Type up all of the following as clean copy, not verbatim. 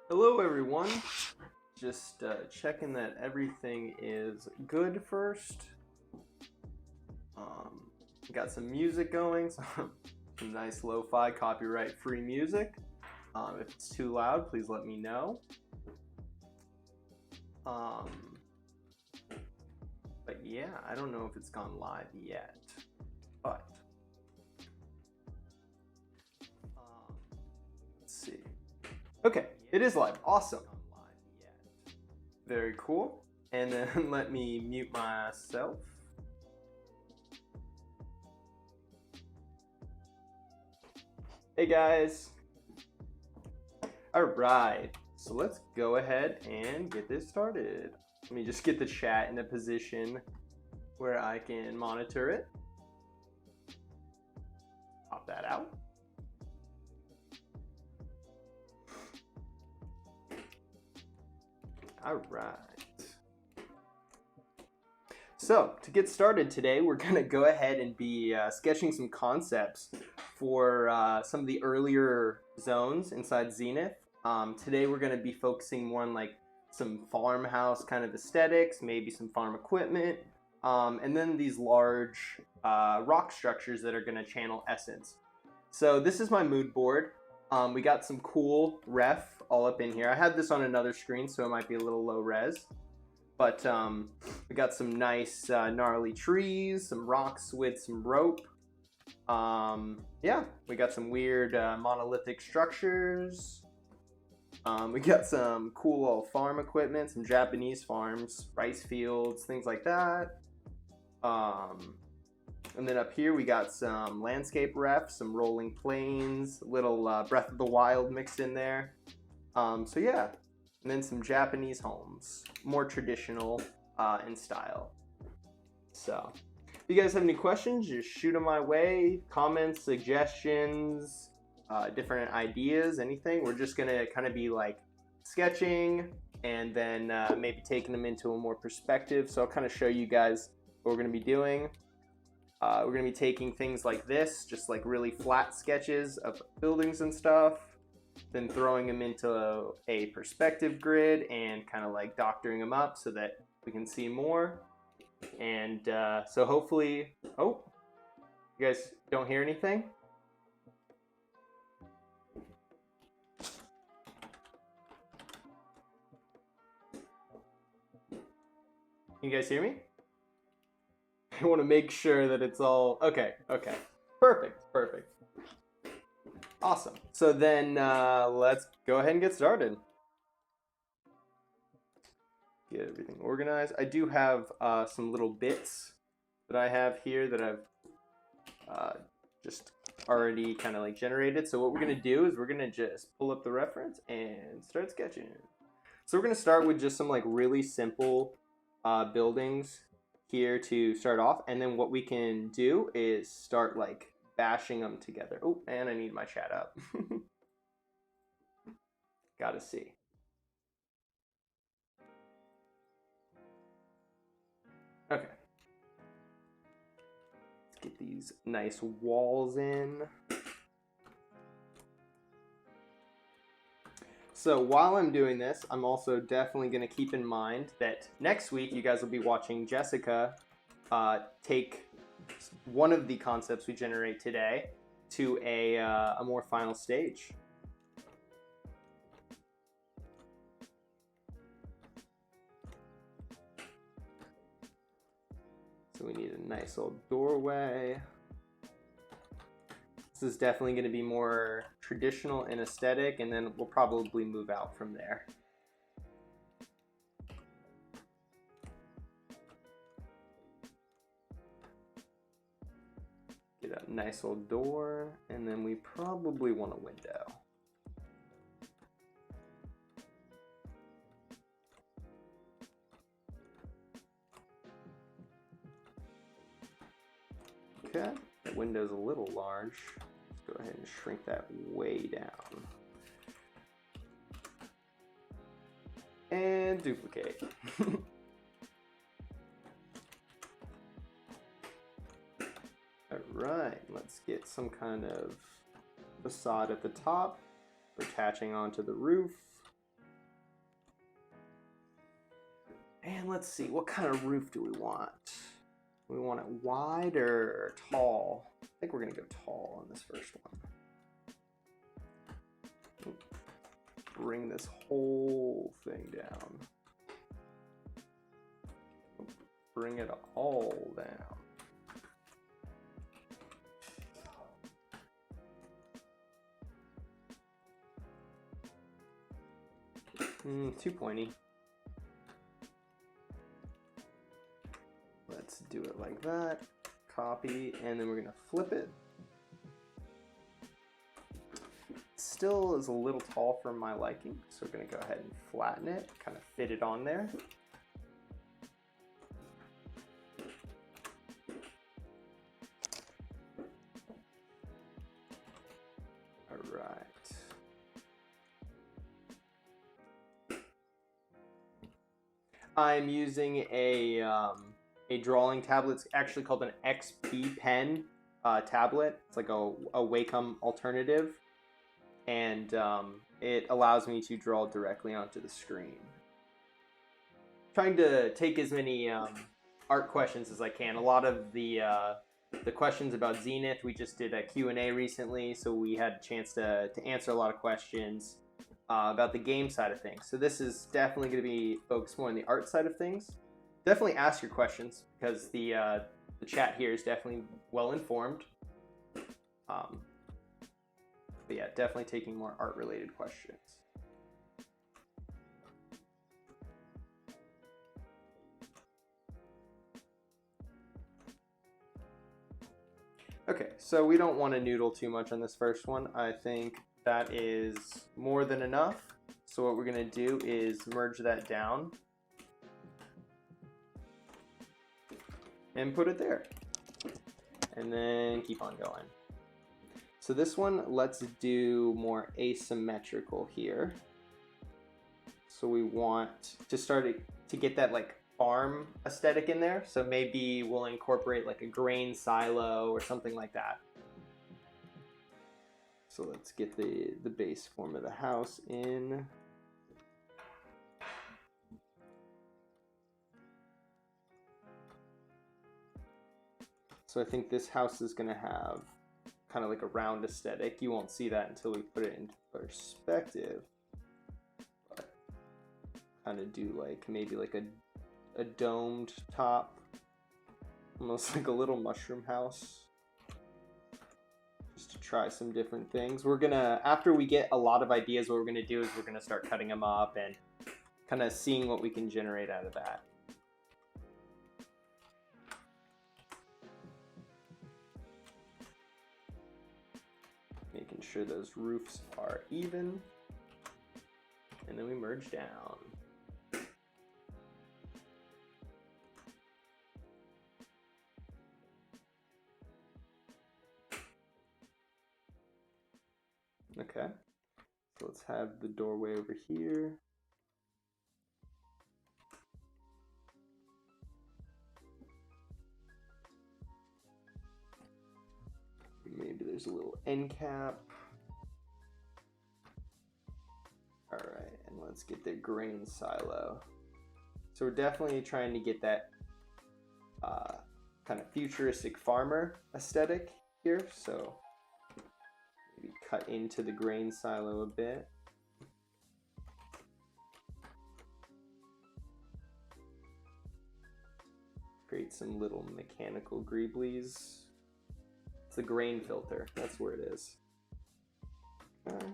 Hello everyone, just checking that everything is good first. Got some music going, some nice lo-fi copyright free music. If it's too loud, please let me know. But yeah, I don't know if it's gone live yet, but let's see. Okay, it is live, awesome. Very cool. And then let me mute myself. Hey guys. All right, so let's go ahead and get this started. Let me just get the chat in a position where I can monitor it. Pop that out. All right. So to get started today, we're gonna go ahead and be sketching some concepts for some of the earlier zones inside Zenith. Today we're gonna be focusing more on like some farmhouse kind of aesthetics, maybe some farm equipment, and then these large rock structures that are gonna channel essence. So this is my mood board. We got some cool ref all up in here. I had this on another screen, so it might be a little low res. But we got some nice gnarly trees, some rocks with some rope. Yeah, we got some weird monolithic structures. We got some cool old farm equipment, some Japanese farms, rice fields, things like that. And then up here we got some landscape ref, some rolling plains, a little Breath of the Wild mixed in there. So yeah, and then some Japanese homes, more traditional in style. So if you guys have any questions, just shoot them my way. Comments, suggestions, different ideas, anything. We're just gonna kind of be like sketching and then maybe taking them into a more perspective. So I'll kind of show you guys what we're gonna be doing. We're going to be taking things like this, just like really flat sketches of buildings and stuff, then throwing them into a perspective grid and kind of like doctoring them up so that we can see more. And so hopefully, oh, you guys don't hear anything? You guys hear me? I want to make sure that it's all okay. Perfect. Awesome. So then let's go ahead and get started. Get everything organized. I do have some little bits that I have here that I've just already kind of like generated. So what we're gonna do is we're gonna just pull up the reference and start sketching. So we're gonna start with just some like really simple buildings here to start off, and then what we can do is start like bashing them together. Oh, and I need my chat up. Gotta see. Okay. Let's get these nice walls in. So while I'm doing this, I'm also definitely going to keep in mind that next week you guys will be watching Jessica take one of the concepts we generate today to a more final stage. So we need a nice old doorway. This is definitely going to be more traditional and aesthetic, and then we'll probably move out from there. Get a nice old door, and then we probably want a window. Okay, that window's a little large. Go ahead and shrink that way down. And duplicate. Alright, let's get some kind of facade at the top, attaching onto the roof. And let's see, what kind of roof do we want? Do we want it wide or tall? I think we're gonna go tall on this first one. Bring this whole thing down. Bring it all down. Too pointy. Let's do it like that. Copy, and then we're gonna flip it. Still is a little tall for my liking, so we're gonna go ahead and flatten it, kind of fit it on there. All right. I'm using a drawing tablet. It's actually called an XP pen tablet. It's like a Wacom alternative, and it allows me to draw directly onto the screen. Trying to take as many art questions as I can. A lot of the questions about Zenith, we just did a Q&A recently, so we had a chance to answer a lot of questions about the game side of things. So this is definitely going to be focused more on the art side of things. Definitely ask your questions, because the chat here is definitely well informed. But yeah, definitely taking more art related questions. Okay, so we don't want to noodle too much on this first one. I think that is more than enough. So what we're going to do is merge that down and put it there. And then keep on going. So this one, let's do more asymmetrical here. So we want to start to get that like farm aesthetic in there. So maybe we'll incorporate like a grain silo or something like that. So let's get the base form of the house in. So I think this house is going to have kind of like a round aesthetic. You won't see that until we put it into perspective. But kind of do like maybe like a domed top, almost like a little mushroom house. Just to try some different things. We're gonna, after we get a lot of ideas, what we're gonna do is we're gonna start cutting them up and kind of seeing what we can generate out of that. Making sure those roofs are even, and then we merge down. Okay, so let's have the doorway over here. Maybe there's a little end cap. All right, and let's get the grain silo. So we're definitely trying to get that kind of futuristic farmer aesthetic here. So maybe cut into the grain silo a bit. Create some little mechanical greeblies. It's a grain filter, that's where it is. Okay.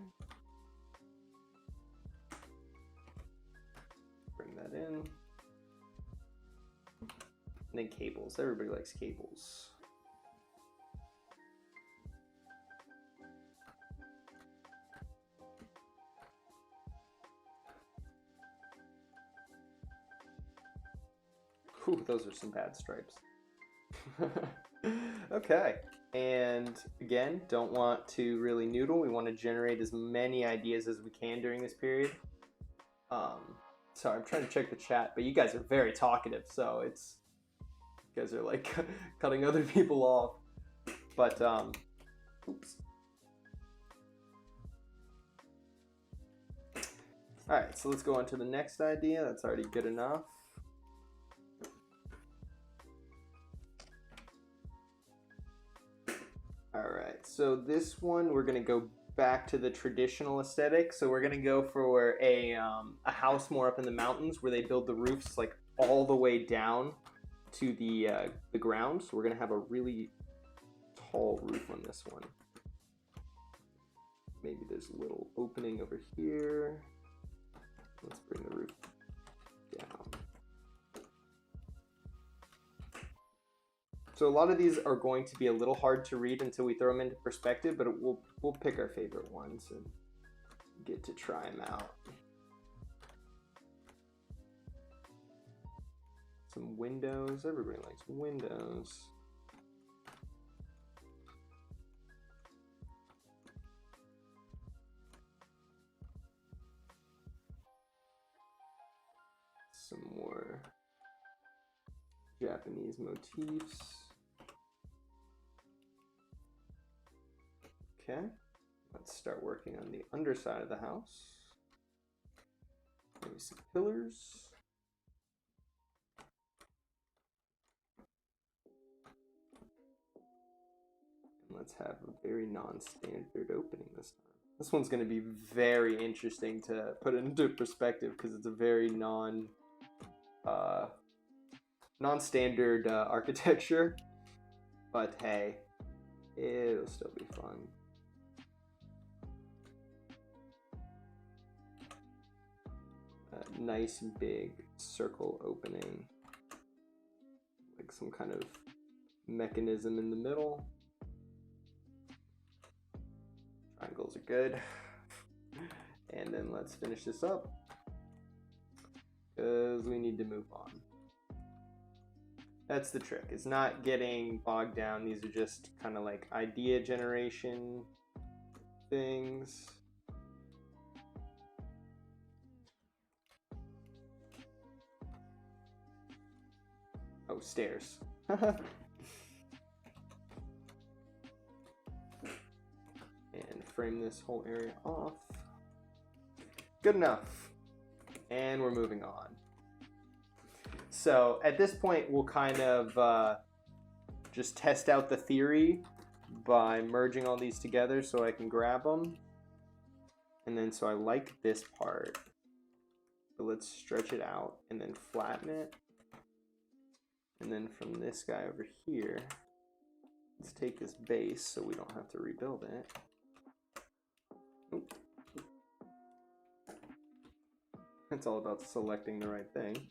Bring that in. And then cables, everybody likes cables. Whew, those are some bad stripes. Okay, and again, don't want to really noodle. We want to generate as many ideas as we can during this period. Sorry, I'm trying to check the chat, but you guys are very talkative, so it's, you guys are like cutting other people off. But oops. All right, so let's go on to the next idea. That's already good enough. All right, so this one we're gonna go back to the traditional aesthetic. So we're gonna go for a house more up in the mountains where they build the roofs like all the way down to the ground. So we're gonna have a really tall roof on this one. Maybe there's a little opening over here. Let's bring the roof down. So a lot of these are going to be a little hard to read until we throw them into perspective, but we'll pick our favorite ones and get to try them out. Some windows. Everybody likes windows. Some more Japanese motifs. Okay, let's start working on the underside of the house. Maybe some pillars. And let's have a very non-standard opening this time. This one's going to be very interesting to put into perspective because it's a very non-standard architecture, but hey, it'll still be fun. A nice big circle opening, like some kind of mechanism in the middle. Triangles are good. And then let's finish this up because we need to move on. That's the trick. It's not getting bogged down. These are just kind of like idea generation things. Oh, stairs. And frame this whole area off. Good enough. And we're moving on. So at this point, we'll kind of just test out the theory by merging all these together so I can grab them. And then so I like this part. So let's stretch it out and then flatten it. And then from this guy over here, let's take this base so we don't have to rebuild it. Oop. It's all about selecting the right thing.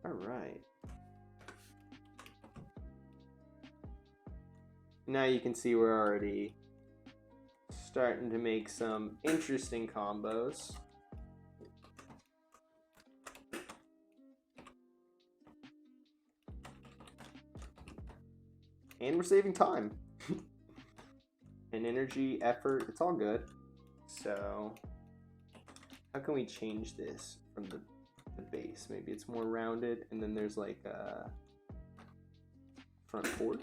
All right. Now you can see we're already starting to make some interesting combos. And we're saving time. And energy, effort, it's all good. So how can we change this from the base? Maybe it's more rounded and then there's like a front porch.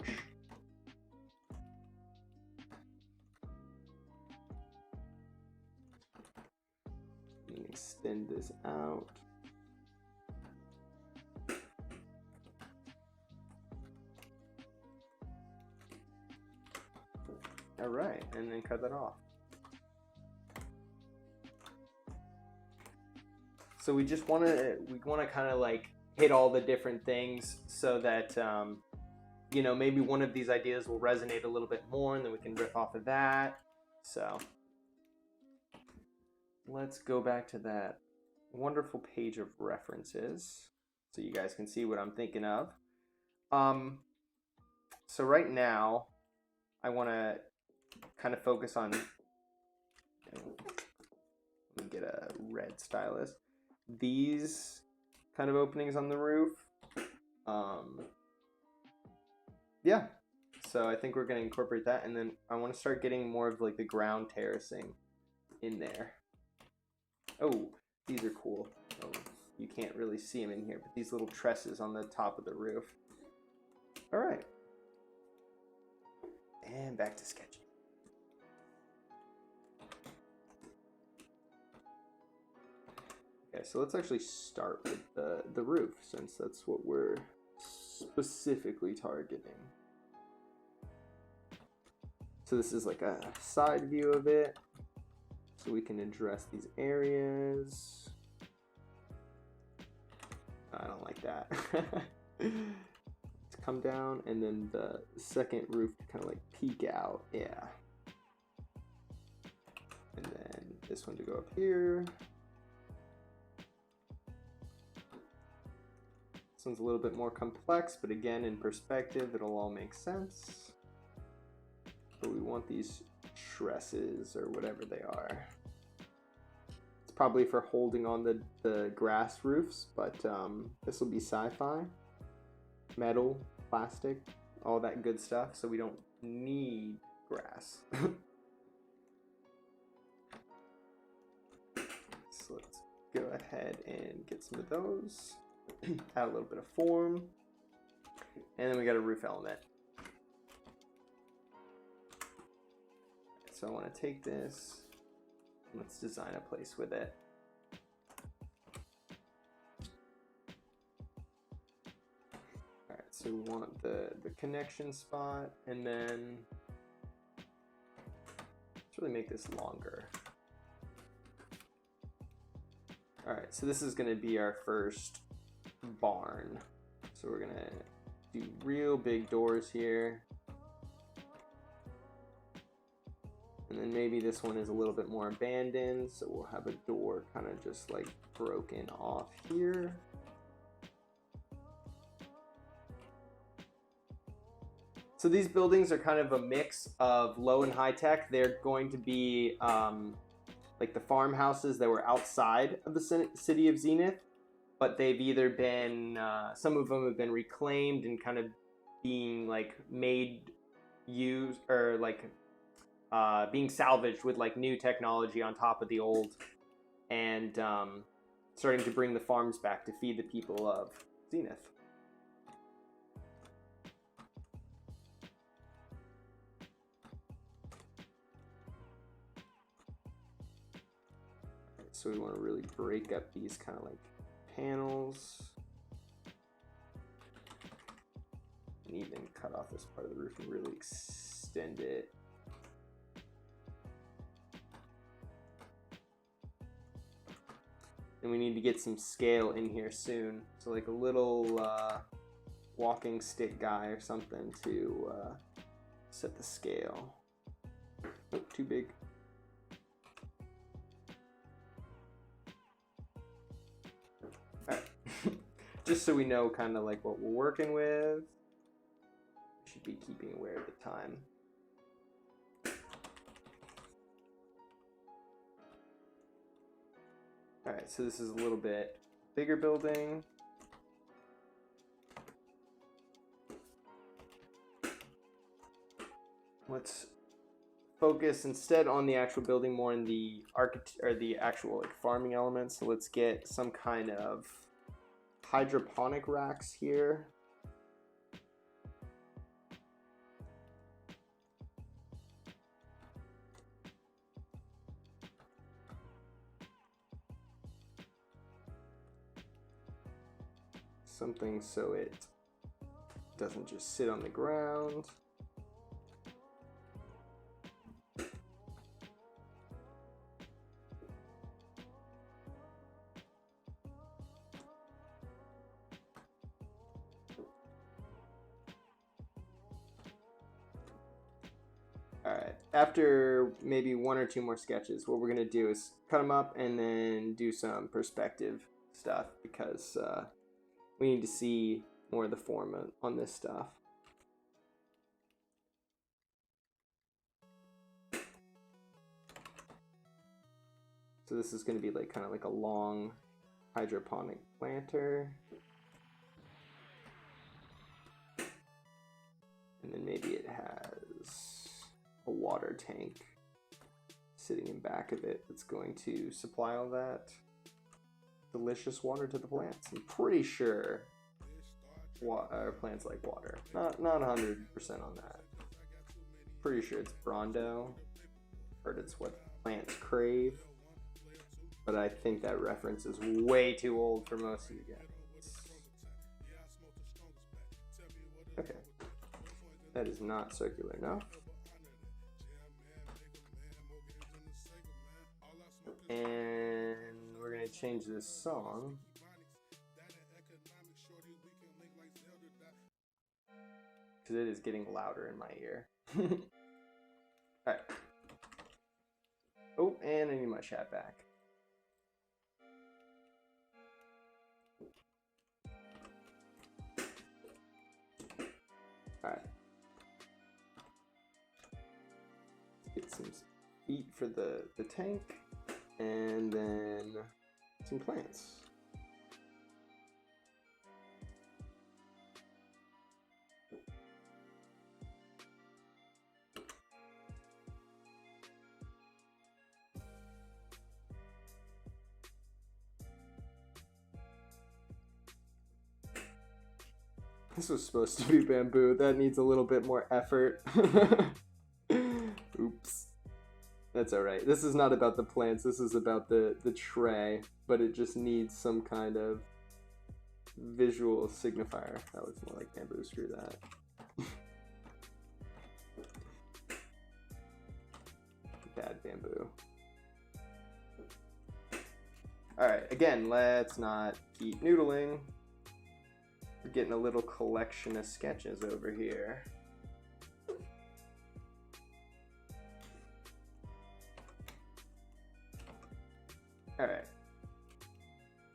And extend this out. All right, and then cut that off. So we just want to kind of like hit all the different things so that you know, maybe one of these ideas will resonate a little bit more, and then we can riff off of that. So let's go back to that wonderful page of references so you guys can see what I'm thinking of. So right now I want to kind of focus on, let me get a red stylus, these kind of openings on the roof. Yeah, so I think we're going to incorporate that, and then I want to start getting more of like the ground terracing in there. Oh, these are cool. Oh, you can't really see them in here, but these little trusses on the top of the roof. All right, and back to sketching. Okay, so let's actually start with the roof, since that's what we're specifically targeting. So this is like a side view of it. So we can address these areas. I don't like that. Let's come down and then the second roof to kind of like peek out. Yeah. And then this one to go up here. This one's a little bit more complex, but again, in perspective, it'll all make sense. But we want these trusses or whatever they are. It's probably for holding on the grass roofs, but this will be sci-fi. Metal, plastic, all that good stuff, so we don't need grass. So let's go ahead and get some of those. Add a little bit of form. And then we got a roof element. So I want to take this, let's design a place with it. All right, so we want the connection spot, and then let's really make this longer. All right, so this is going to be our first barn. So we're going to do real big doors here. And then maybe this one is a little bit more abandoned, so we'll have a door kind of just like broken off here. So these buildings are kind of a mix of low and high tech. They're going to be like the farmhouses that were outside of the city of Zenith, but they've either been, some of them have been reclaimed and kind of being like made use, or like being salvaged with like new technology on top of the old, and starting to bring the farms back to feed the people of Zenith. So we want to really break up these kind of like panels, and even cut off this part of the roof and really extend it. And we need to get some scale in here soon. So like a little walking stick guy or something to set the scale. Oh, too big. All right. Just so we know kind of like what we're working with. We should be keeping aware of the time. All right, so this is a little bit bigger building. Let's focus instead on the actual building, more in the the actual like farming elements. So let's get some kind of hydroponic racks here. Something so it doesn't just sit on the ground. All right, after maybe one or two more sketches, what we're gonna do is cut them up and then do some perspective stuff, because we need to see more of the form on this stuff. So this is going to be like kind of like a long hydroponic planter. And then maybe it has a water tank sitting in back of it that's going to supply all that delicious water to the plants. I'm pretty sure plants like water. Not 100% on that. Pretty sure it's Brondo. Heard it's what plants crave. But I think that reference is way too old for most of you guys. Okay. That is not circular enough. And we're gonna change this song. Because it is getting louder in my ear. Alright. Oh, and I need my chat back. Alright. Get some feet for the tank. And then some plants. This was supposed to be bamboo. That needs a little bit more effort. Oops. That's alright. This is not about the plants. This is about the tray. But it just needs some kind of visual signifier. That looks more like bamboo. Screw that. Bad bamboo. Alright, again, let's not keep noodling. We're getting a little collection of sketches over here. Alright.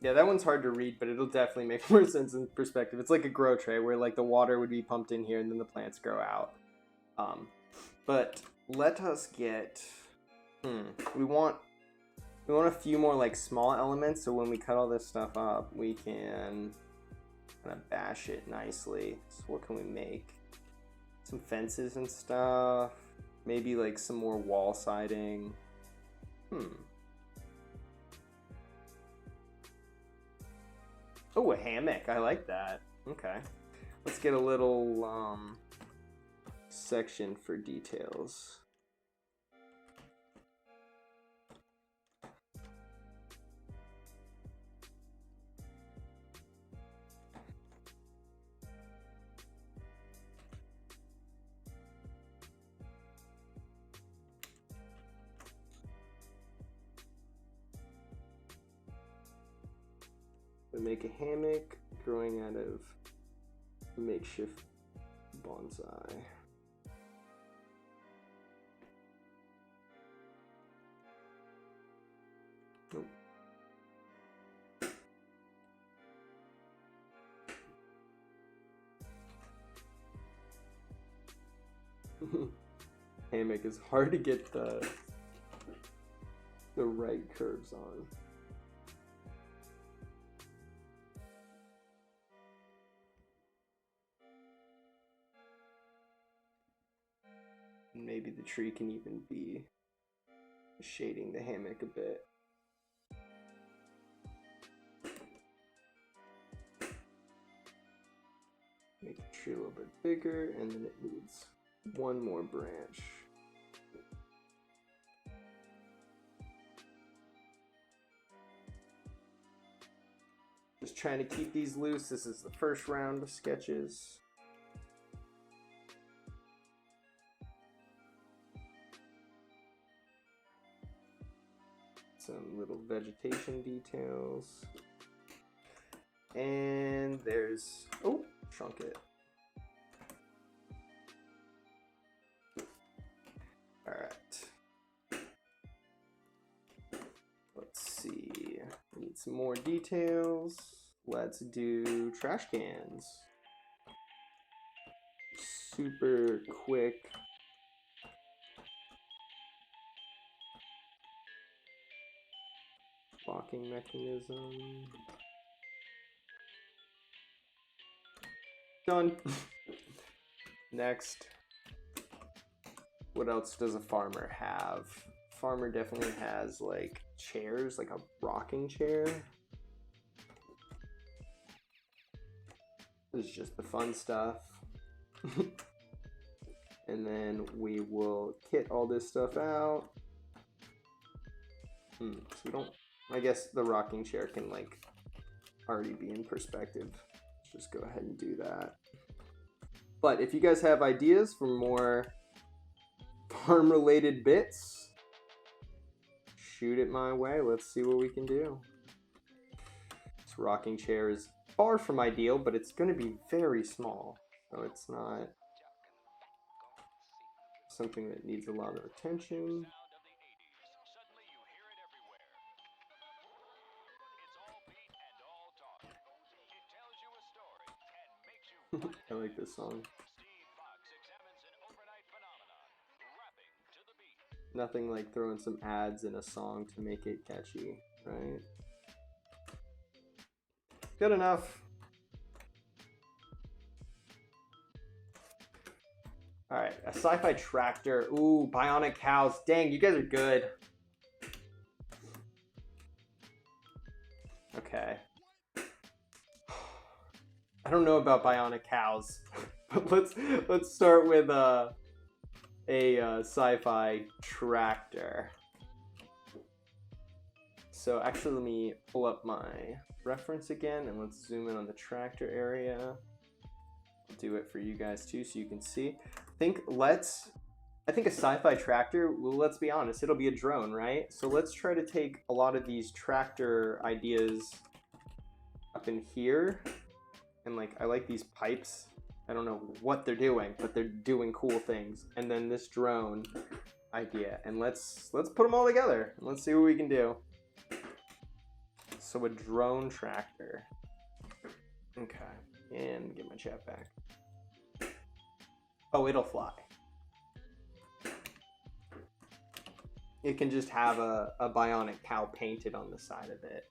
Yeah, that one's hard to read, but it'll definitely make more sense in perspective. It's like a grow tray where like the water would be pumped in here and then the plants grow out. But let us get... We want a few more like small elements, so when we cut all this stuff up, we can kind of bash it nicely. So what can we make? Some fences and stuff. Maybe like some more wall siding. Oh, a hammock. I like that. Okay. Let's get a little section for details. Make a hammock growing out of makeshift bonsai. Nope. Hammock is hard to get the right curves on. Maybe the tree can even be shading the hammock a bit. Make the tree a little bit bigger, and then it needs one more branch. Just trying to keep these loose. This is the first round of sketches. Some little vegetation details. And there's, oh, shrunk it. All right. Let's see, need some more details. Let's do trash cans. Super quick. Locking mechanism. Done. Next. What else does a farmer have? Farmer definitely has like chairs, like a rocking chair. This is just the fun stuff. And then we will kit all this stuff out. So we don't, I guess the rocking chair can like already be in perspective. Let's just go ahead and do that. But if you guys have ideas for more farm related bits, shoot it my way. Let's see what we can do. This rocking chair is far from ideal, but it's going to be very small. So it's not something that needs a lot of attention. I like this song. Nothing like throwing some ads in a song to make it catchy, right? Good enough. All right, a sci-fi tractor. Ooh, bionic cows. Dang, you guys are good. Okay. I don't know about bionic cows, but let's start with a sci-fi tractor. So actually, let me pull up my reference again, and let's zoom in on the tractor area. I'll do it for you guys too, so you can see. I think a sci-fi tractor, well, let's be honest, it'll be a drone, right? So let's try to take a lot of these tractor ideas up in here. And like, I like these pipes. I don't know what they're doing, but they're doing cool things. And then this drone idea. And let's put them all together. And let's see what we can do. So a drone tractor. Okay. And get my chat back. Oh, it'll fly. It can just have a bionic cow painted on the side of it.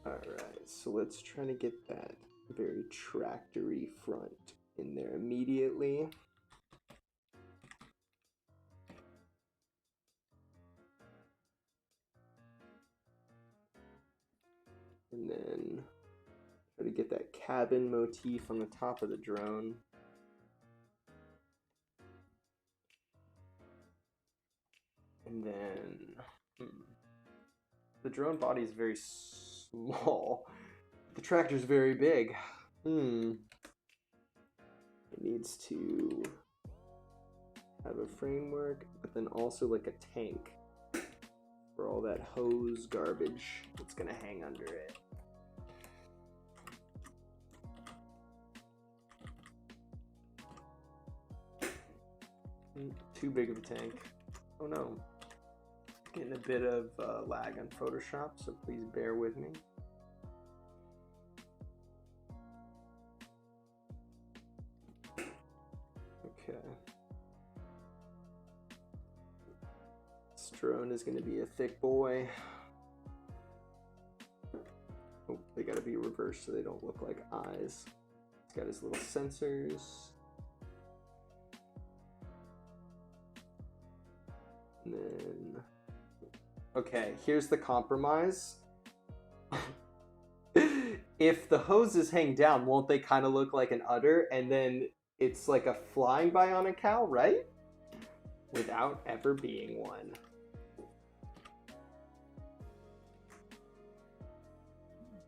Alright, so let's try to get that very tractory front in there immediately. And then try to get that cabin motif on the top of the drone. And then the drone body is very small. The tractor's very big. It needs to have a framework, but then also like a tank for all that hose garbage that's gonna hang under it. Too big of a tank. Oh no. Getting a bit of lag on Photoshop, so please bear with me. Okay. This drone is going to be a thick boy. Oh, they got to be reversed so they don't look like eyes. It's got his little sensors. And then... Okay, here's the compromise. If the hoses hang down, won't they kind of look like an udder? And then it's like a flying bionic cow, right? Without ever being one.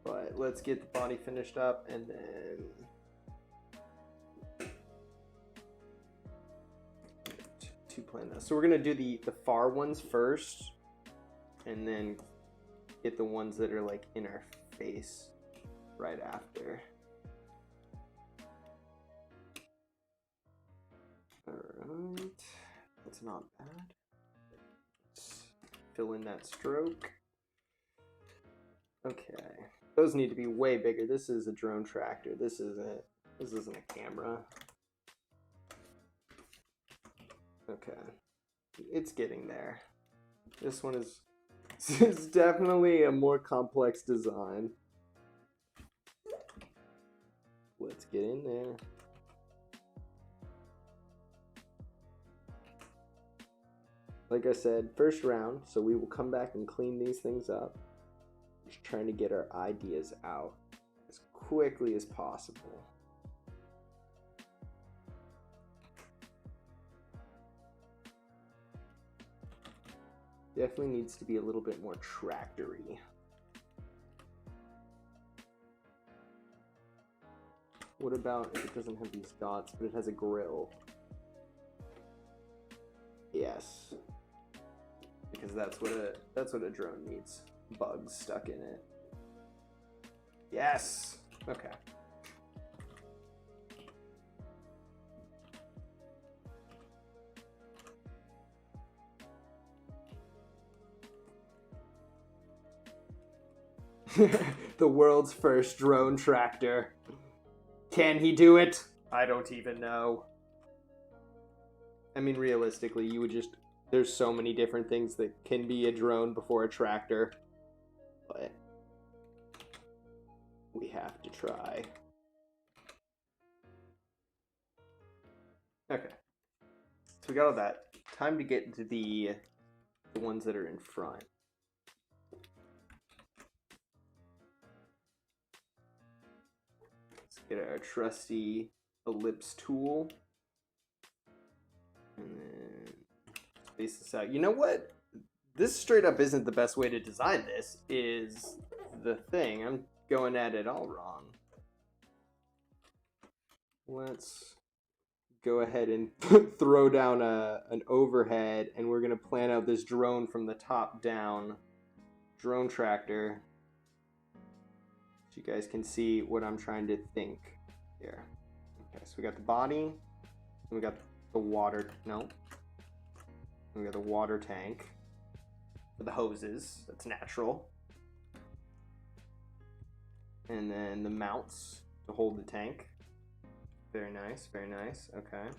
But let's get the body finished up and then... to plan that. So we're gonna do the far ones first. And then get the ones that are like in our face right after. Alright, that's not bad. Let's fill in that stroke. Okay, those need to be way bigger. This is a drone tractor. This isn't a camera. Okay, it's getting there. This one is... It's definitely a more complex design. Let's get in there. Like I said, first round, so we will come back and clean these things up. Just trying to get our ideas out as quickly as possible. Definitely needs to be a little bit more tractory. What about if it doesn't have these dots, but it has a grill? Yes. Because that's what a drone needs. Bugs stuck in it. Yes. Okay. The world's first drone tractor. Can he do it? I don't even know. I mean, realistically, you would just... There's so many different things that can be a drone before a tractor. But... we have to try. Okay. So we got all that. Time to get to the ones that are in front. Let's get our trusty ellipse tool. And then space this out. You know what? This straight up isn't the best way to design this, is the thing. I'm going at it all wrong. Let's go ahead and throw down an overhead, and we're going to plan out this drone from the top down. Drone tractor. So you guys can see what I'm trying to think here. Okay, so we got the body, and we got the water, no. We got the water tank for the hoses, that's natural. And then the mounts to hold the tank. Very nice, okay.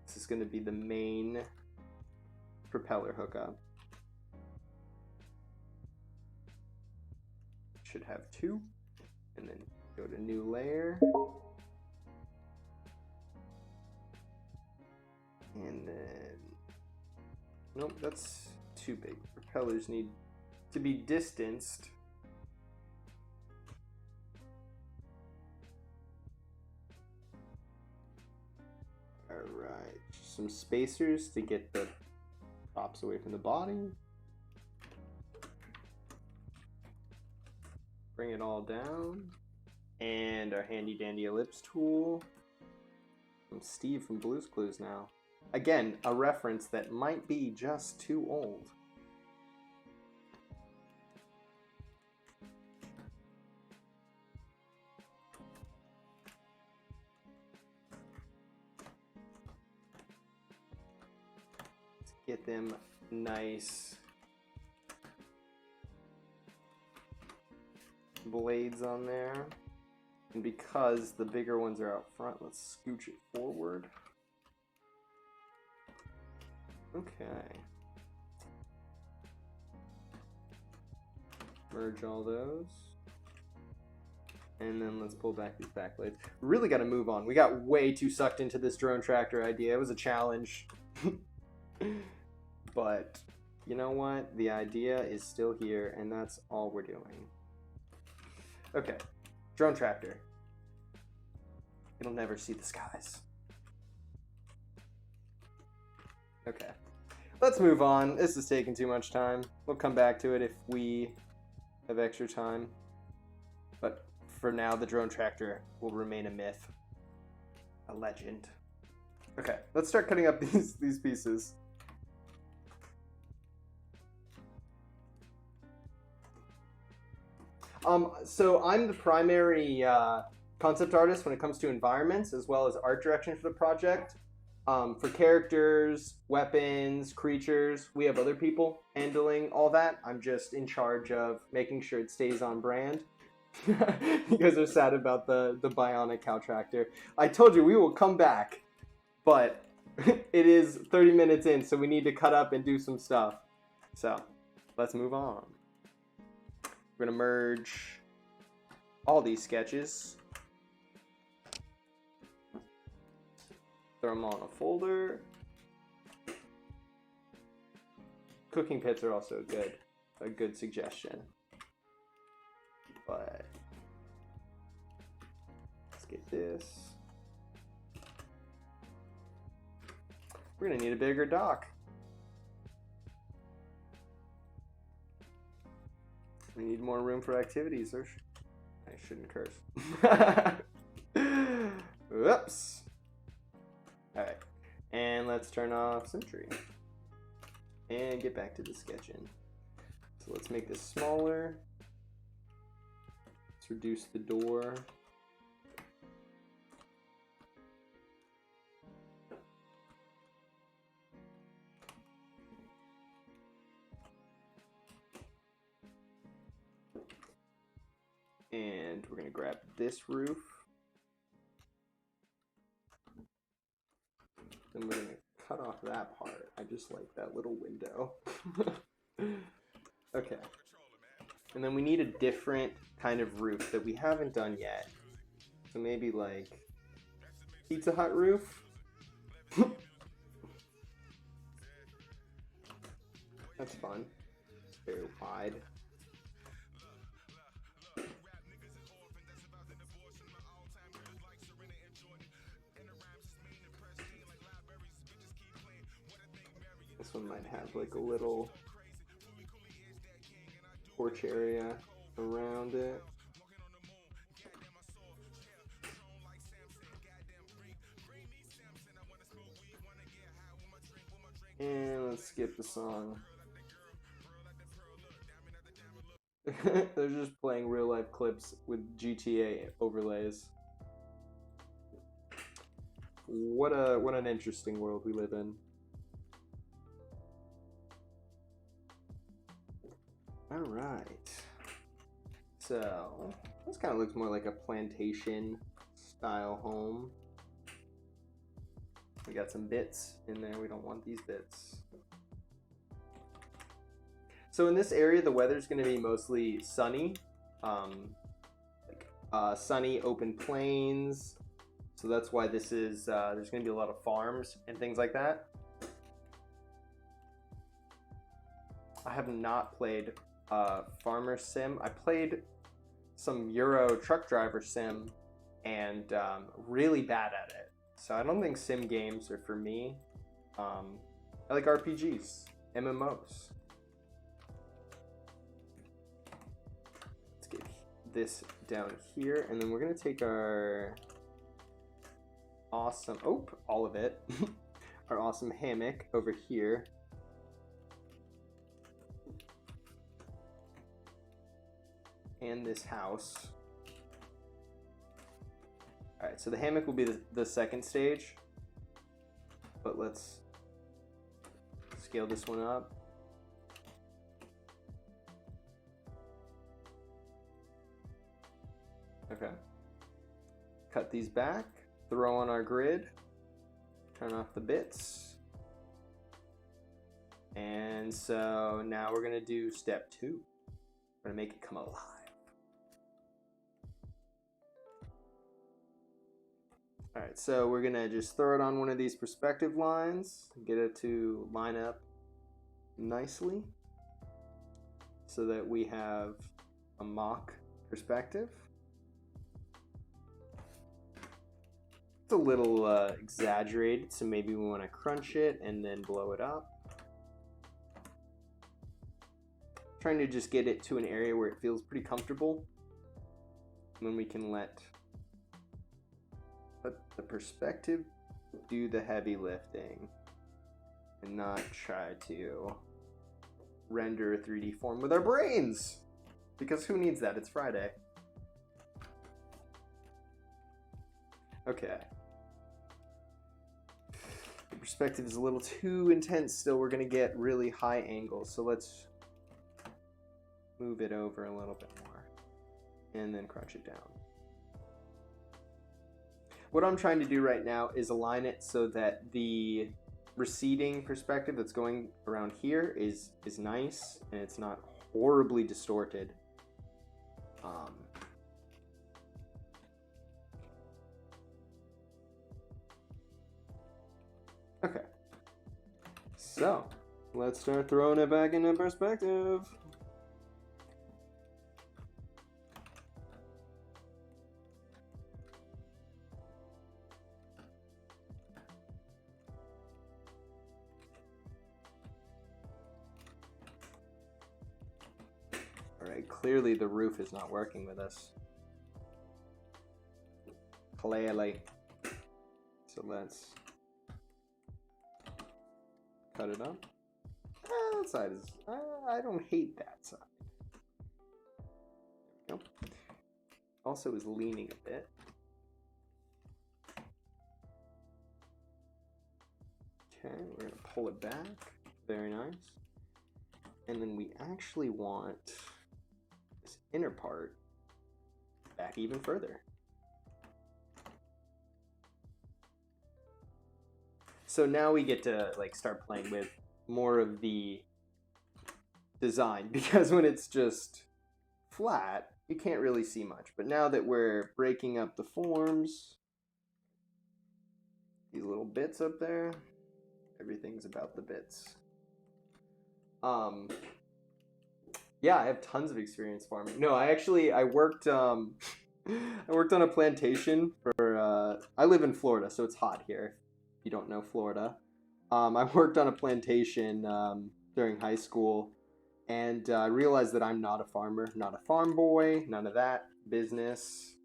This is gonna be the main propeller hookup. Should have two, and then go to new layer. And then, nope, that's too big. Propellers need to be distanced. Alright, some spacers to get the props away from the body. Bring it all down. And our handy dandy ellipse tool. From Steve from Blue's Clues now. Again, a reference that might be just too old. Let's get them nice blades on there. And because the bigger ones are out front, let's scooch it forward. Okay. Merge all those. And then let's pull back these back blades. We really got to move on. We got way too sucked into this drone tractor idea. It was a challenge. But you know what? The idea is still here, and that's all we're doing. Okay. Drone tractor. It'll never see the skies. Okay. Let's move on. This is taking too much time. We'll come back to it if we have extra time. But for now, the drone tractor will remain a myth. A legend. Okay, let's start cutting up these pieces. So I'm the primary concept artist when it comes to environments, as well as art direction for the project. For characters, weapons, creatures, we have other people handling all that. I'm just in charge of making sure it stays on brand. You guys are sad about the bionic cow tractor. I told you we will come back, but it is 30 minutes in, so we need to cut up and do some stuff. So let's move on. We're gonna merge all these sketches. Throw them all in a folder. Cooking pits are also a good suggestion. But let's get this. We're gonna need a bigger dock. We need more room for activities. I shouldn't curse. Whoops. Alright. And let's turn off symmetry and get back to the sketching. So let's make this smaller. Let's reduce the door. And we're going to grab this roof. Then we're going to cut off that part. I just like that little window. Okay. And then we need a different kind of roof that we haven't done yet. So maybe like Pizza Hut roof. That's fun. It's very wide. This one might have like a little porch area around it. And let's skip the song. They're just playing real life clips with GTA overlays. What an interesting world we live in. All right. So this kind of looks more like a plantation style home. We got some bits in there. We don't want these bits. So in this area, the weather's going to be mostly sunny, sunny open plains. So that's why this is, there's going to be a lot of farms and things like that. I have not played Farmer Sim. I played some Euro truck driver sim and really bad at it. So I don't think sim games are for me. I like RPGs, MMOs. Let's get this down here, and then we're gonna take our awesome, all of it, our awesome hammock over here. And this house. All right, so the hammock will be the second stage, but let's scale this one up. Okay. Cut these back, throw on our grid, turn off the bits. And so now we're gonna do step 2. We're gonna make it come alive. All right, so we're gonna just throw it on one of these perspective lines, get it to line up nicely so that we have a mock perspective. It's a little exaggerated, so maybe we wanna crunch it and then blow it up. Trying to just get it to an area where it feels pretty comfortable. And then we can let the perspective do the heavy lifting and not try to render a 3D form with our brains, because who needs that? It's Friday. Okay. The perspective is a little too intense still. We're gonna get really high angles, so let's move it over a little bit more and then crunch it down. What I'm trying to do right now is align it so that the receding perspective that's going around here is nice and it's not horribly distorted. Okay, so let's start throwing it back into perspective. Clearly the roof is not working with us. Clearly. So let's cut it up. That side is, I don't hate that side. There we go. Also is leaning a bit. Okay, we're gonna pull it back. Very nice. And then we actually want this inner part back even further. So now we get to like start playing with more of the design, because when it's just flat, you can't really see much. But now that we're breaking up the forms, these little bits up there, everything's about the bits. Yeah, I have tons of experience farming. No, I worked I worked on a plantation for I live in Florida, so it's hot here. If you don't know Florida. I worked on a plantation during high school, and I realized that I'm not a farmer, not a farm boy, none of that business.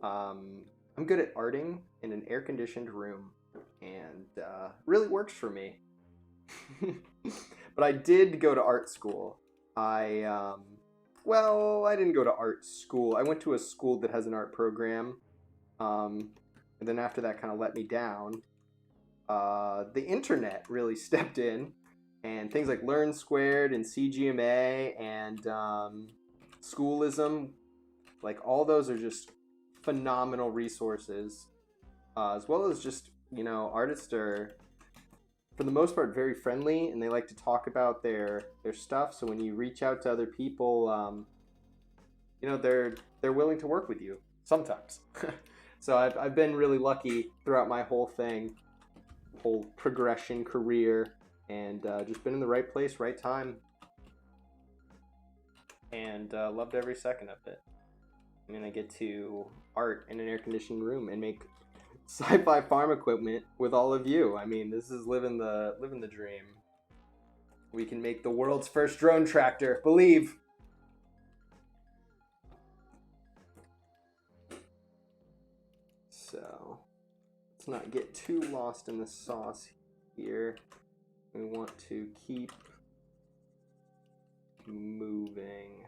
I'm good at arting in an air-conditioned room, and really works for me. But I did go to art school. Well, I didn't go to art school. I went to a school that has an art program, and then after that kind of let me down. The internet really stepped in, and things like Learn Squared and CGMA and Schoolism, like all those are just phenomenal resources, as well as just, you know, artists are, for the most part, very friendly, and they like to talk about their stuff. So when you reach out to other people, you know, they're willing to work with you sometimes. So I've been really lucky throughout my whole progression career, and just been in the right place, right time, and loved every second of it. I mean, I get to art in an air-conditioned room and make sci-fi farm equipment with all of you. I mean, this is living the dream. We can make the world's first drone tractor. Believe. So let's not get too lost in the sauce here. We want to keep moving.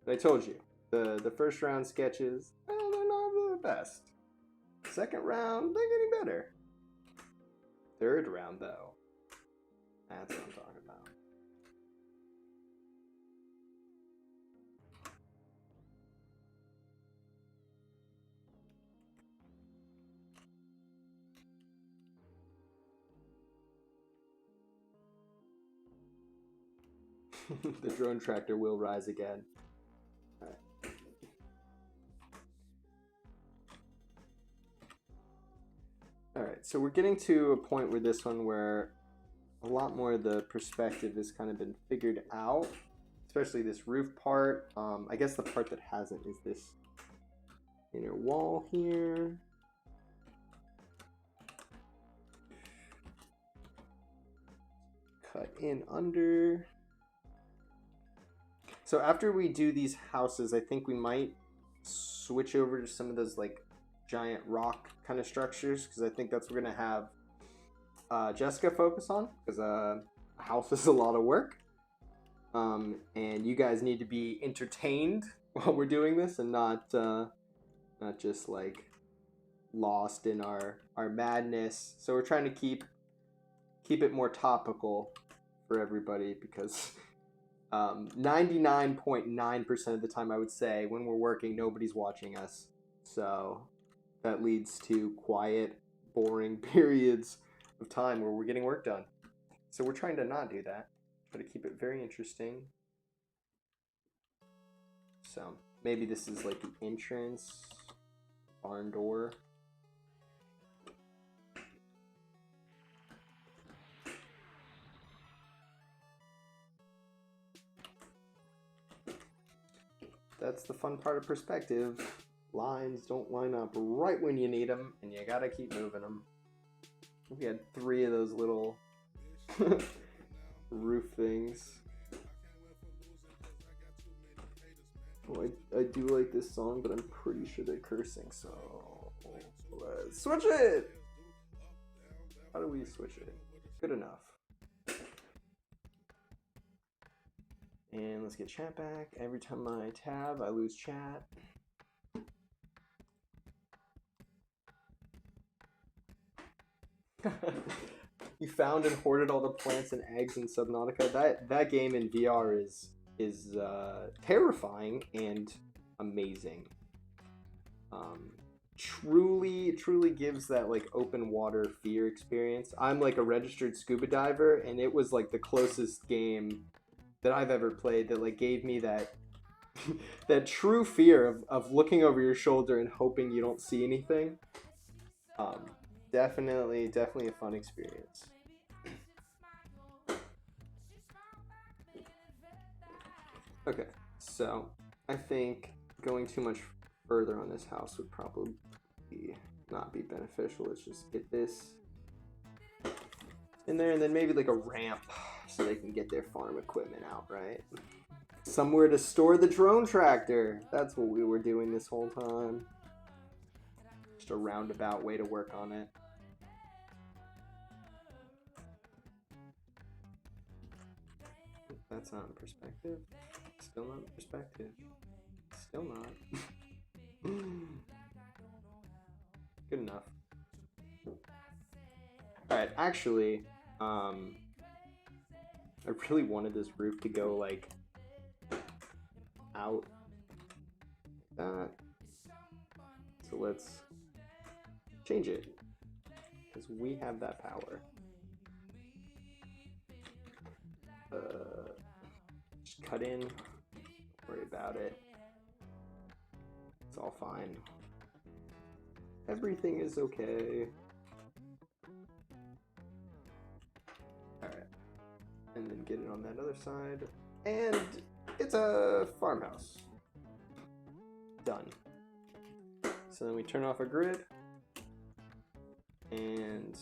But I told you, the first round sketches, well, they're not the best. Second round, they're getting better. Third round, though, that's what I'm talking about. The drone tractor will rise again. All right. All right, so we're getting to a point with this one where a lot more of the perspective has kind of been figured out, especially this roof part. I guess the part that hasn't is this inner wall here. Cut in under. So after we do these houses, I think we might switch over to some of those like giant rock kind of structures, because I think that's what we're gonna have Jessica focus on, because a house is a lot of work, and you guys need to be entertained while we're doing this, and not just like lost in our madness. So we're trying to keep it more topical for everybody, because 99.9% of the time, I would say, when we're working, nobody's watching us. So that leads to quiet, boring periods of time where we're getting work done. So we're trying to not do that. Try to keep it very interesting. So maybe this is like the entrance, barn door. That's the fun part of perspective. Lines don't line up right when you need them, and you gotta keep moving them. We had 3 of those little roof things. Oh, I do like this song, but I'm pretty sure they're cursing, so let's switch it! How do we switch it? Good enough. And let's get chat back. Every time I tab, I lose chat. You found and hoarded all the plants and eggs in Subnautica. That game in VR is terrifying and amazing. Truly gives that like open water fear experience. I'm like a registered scuba diver, and it was like the closest game that I've ever played that like gave me that that true fear of looking over your shoulder and hoping you don't see anything. Definitely a fun experience. Okay, so I think going too much further on this house would probably not be beneficial. Let's just get this in there, and then maybe like a ramp so they can get their farm equipment out, right? Somewhere to store the drone tractor. That's what we were doing this whole time. Just a roundabout way to work on it. That's not in perspective. Still not in perspective. Still not. Good enough. Alright, actually, I really wanted this roof to go like out like that. So let's change it because we have that power. Just cut in, don't worry about it. It's all fine. Everything is okay. Alright. And then get it on that other side. And it's a farmhouse. Done. So then we turn off our grid. And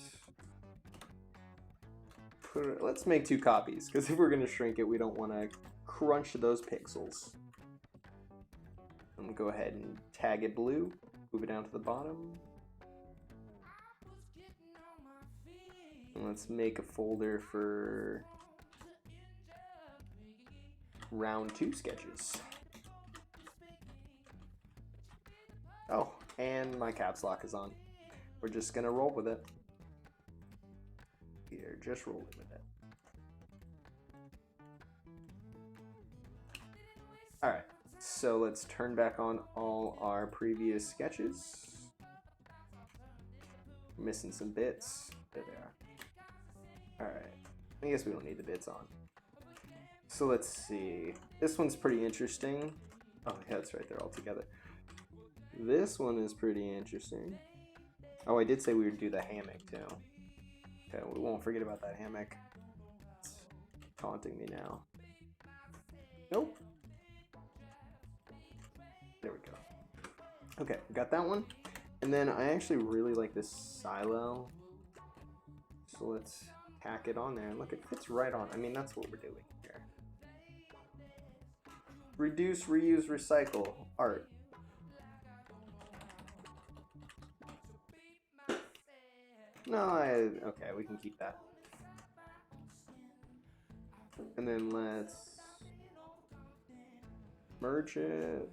let's make 2 copies, because if we're going to shrink it, we don't want to crunch those pixels. I'm going to go ahead and tag it blue, move it down to the bottom. And let's make a folder for round 2 sketches. Oh, and my caps lock is on. We're just going to roll with it. Here, just rolling with it. Alright, so let's turn back on all our previous sketches. Missing some bits. There they are. Alright, I guess we don't need the bits on. So let's see. This one's pretty interesting. Oh yeah, it's right there all together. This one is pretty interesting. Oh, I did say we would do the hammock too. Okay, we won't forget about that hammock. It's taunting me now. Nope. There we go. Okay, got that one. And then I actually really like this silo. So let's tack it on there. And look, it fits right on. I mean, that's what we're doing here. Reduce, reuse, recycle. Art. No, okay, we can keep that. And then let's merge it.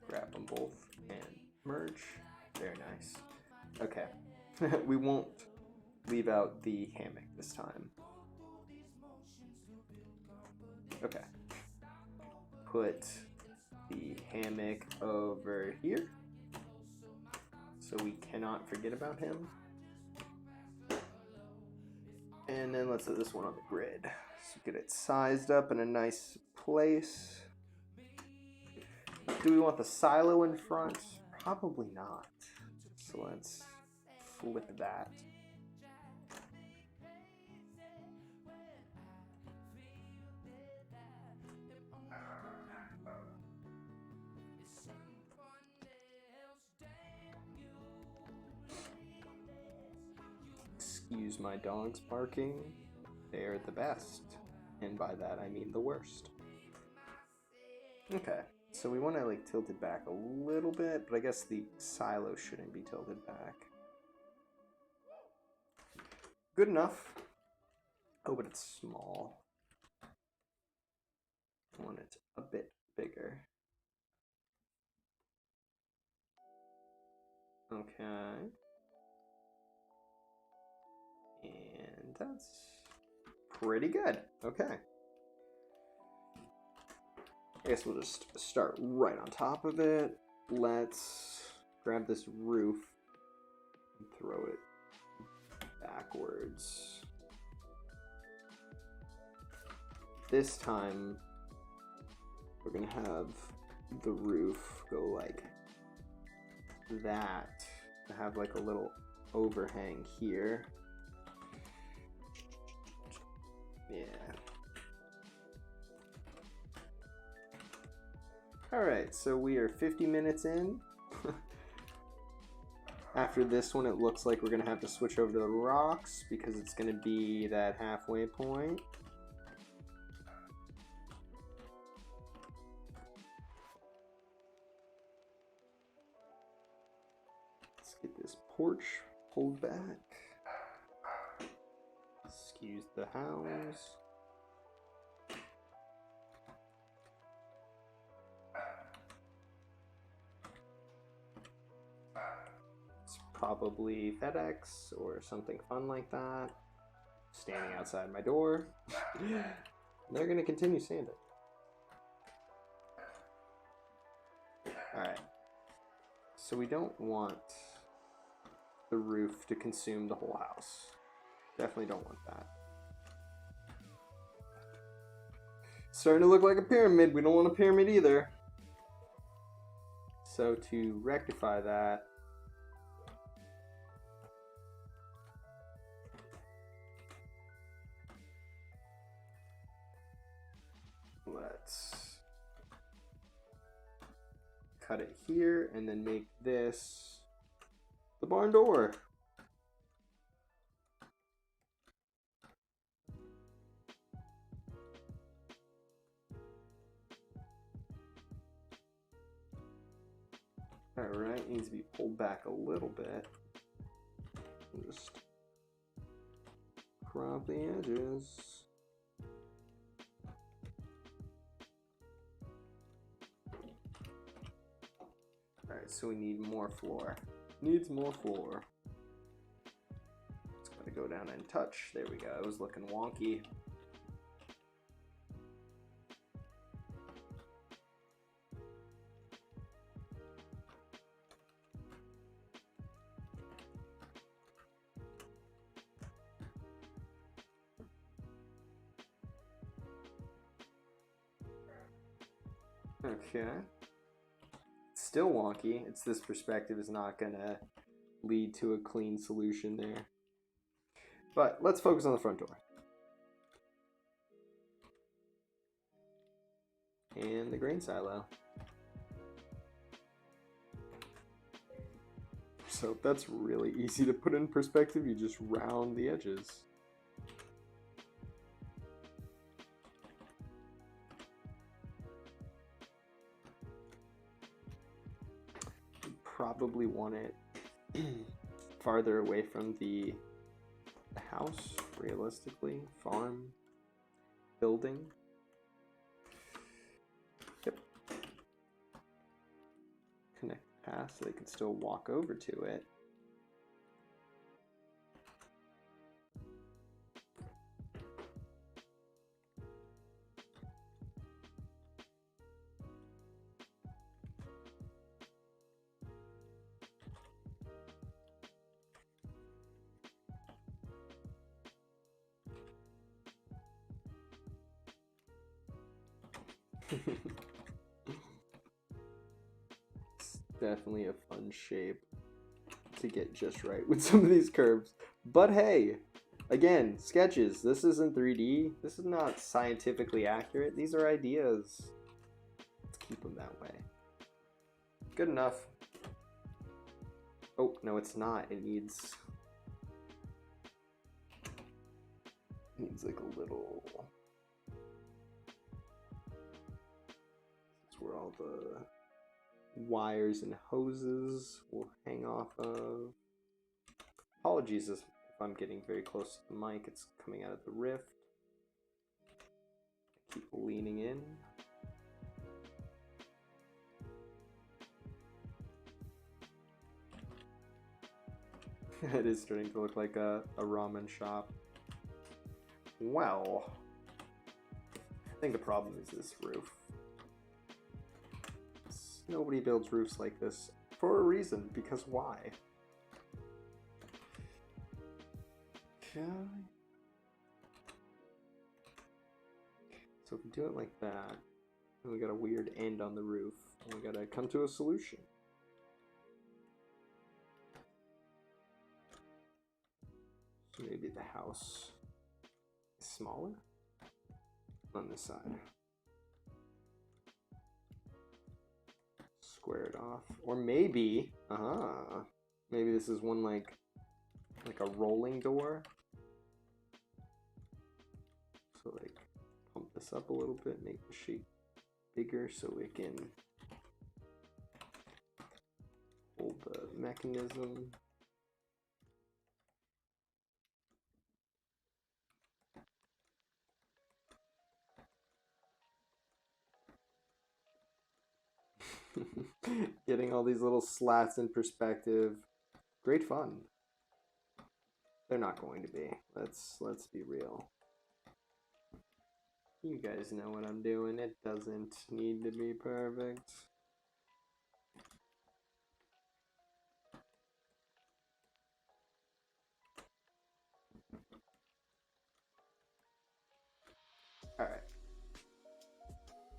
Grab them both and merge. Very nice. Okay. We won't leave out the hammock this time. Okay. Put the hammock over here, so we cannot forget about him. And then let's put this one on the grid, so get it sized up in a nice place. Do we want the silo in front? Probably not. So let's flip that. Excuse my dogs barking. They're the best. And by that I mean the worst. Okay. So we want to like tilt it back a little bit, but I guess the silo shouldn't be tilted back. Good enough. Oh, but it's small. I want it a bit bigger. Okay. And that's pretty good. Okay. I guess we'll just start right on top of it. Let's grab this roof and throw it backwards. This time, we're gonna have the roof go like that, to have like a little overhang here. Yeah. Alright, so we are 50 minutes in. After this one, it looks like we're going to have to switch over to the rocks because it's going to be that halfway point. Let's get this porch pulled back. Excuse the house. Probably FedEx or something fun like that. Standing outside my door. They're going to continue sanding. Alright. So we don't want the roof to consume the whole house. Definitely don't want that. Starting to look like a pyramid. We don't want a pyramid either. So to rectify that, let's cut it here and then make this the barn door. Alright, needs to be pulled back a little bit. Just crop the edges. Alright, so we need more floor. Needs more floor. It's gonna go down and touch. There we go. It was looking wonky. Okay. Still wonky. It's this perspective is not gonna lead to a clean solution there. But let's focus on the front door. And the grain silo. So that's really easy to put in perspective. You just round the edges. Probably want it farther away from the house, realistically. Farm, building. Yep. Connect path so they can still walk over to it. It's definitely a fun shape to get just right with some of these curves. But hey, again, sketches. This isn't 3D. This is not scientifically accurate. These are ideas. Let's keep them that way. Good enough. Oh, no, it's not. It needs like a little... We're all the wires and hoses will hang off of. Apologies if I'm getting very close to the mic, it's coming out of the rift. Keep leaning in. It is starting to look like a ramen shop. Well, I think the problem is this roof. Nobody builds roofs like this for a reason, because why? Okay. So if we do it like that, then we got a weird end on the roof, and we gotta come to a solution. So maybe the house is smaller on this side. Square it off. Or maybe, maybe this is one like a rolling door. So like pump this up a little bit, make the shape bigger so we can hold the mechanism. Getting all these little slats in perspective. Great fun. They're not going to be. Let's be real. You guys know what I'm doing. It doesn't need to be perfect. All right.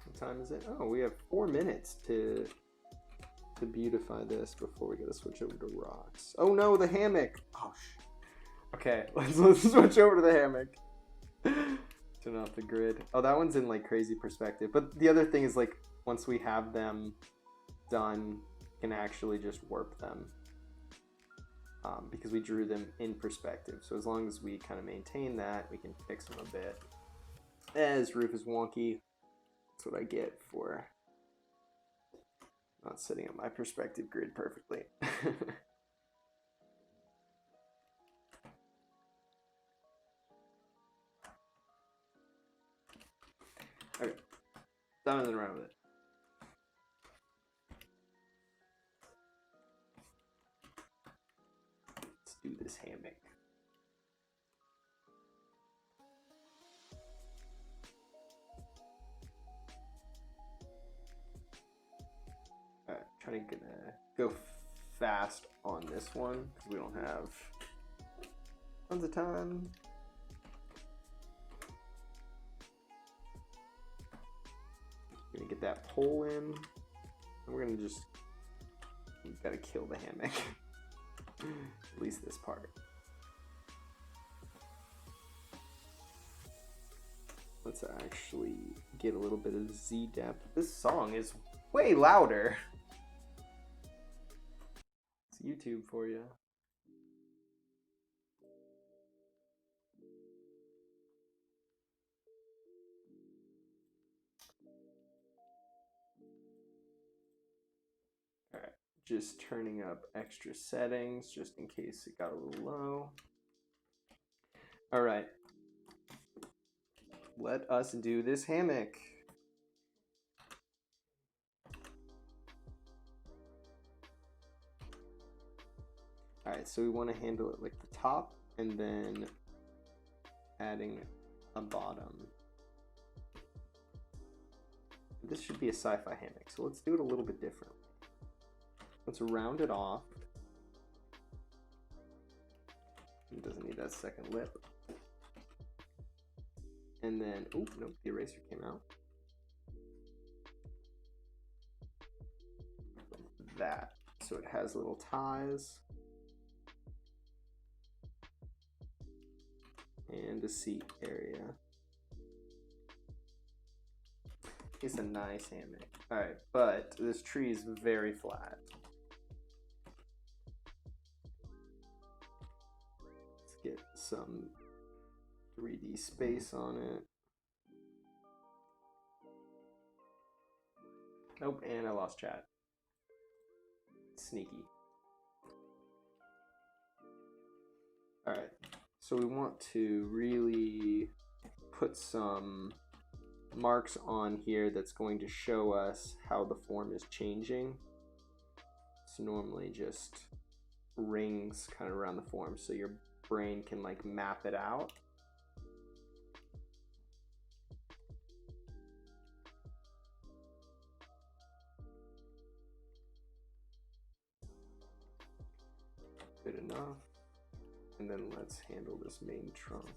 What time is it? Oh, we have 4 minutes to beautify this before we gotta switch over to rocks. Oh no, the hammock. Oh okay, let's switch over to the hammock. Turn off the grid. Oh, that one's in like crazy perspective. But the other thing is like once we have them done, we can actually just warp them because we drew them in perspective. So as long as we kind of maintain that, we can fix them a bit. This roof is wonky. That's what I get for not setting up my perspective grid perfectly. Okay, done and around with it. Let's do this hammock. Alright, trying to go fast on this one because we don't have tons of time. Gonna get that pole in. And we're gonna just, we've gotta kill the hammock. At least this part. Let's actually get a little bit of Z depth. This song is way louder. It's YouTube for you. Alright, just turning up extra settings just in case it got a little low. Alright. Let us do this hammock. Alright, so we want to handle it like the top and then adding a bottom. This should be a sci-fi hammock, so let's do it a little bit different. Let's round it off. It doesn't need that second lip. And then, oh, nope, the eraser came out. That, so it has little ties. And a seat area. It's a nice hammock. Alright, but this tree is very flat. Let's get some 3D space on it. Nope, and I lost chat. Sneaky. Alright, so we want to really put some marks on here that's going to show us how the form is changing. It's normally just rings kind of around the form so your brain can like map it out. Good enough. And then let's handle this main trunk.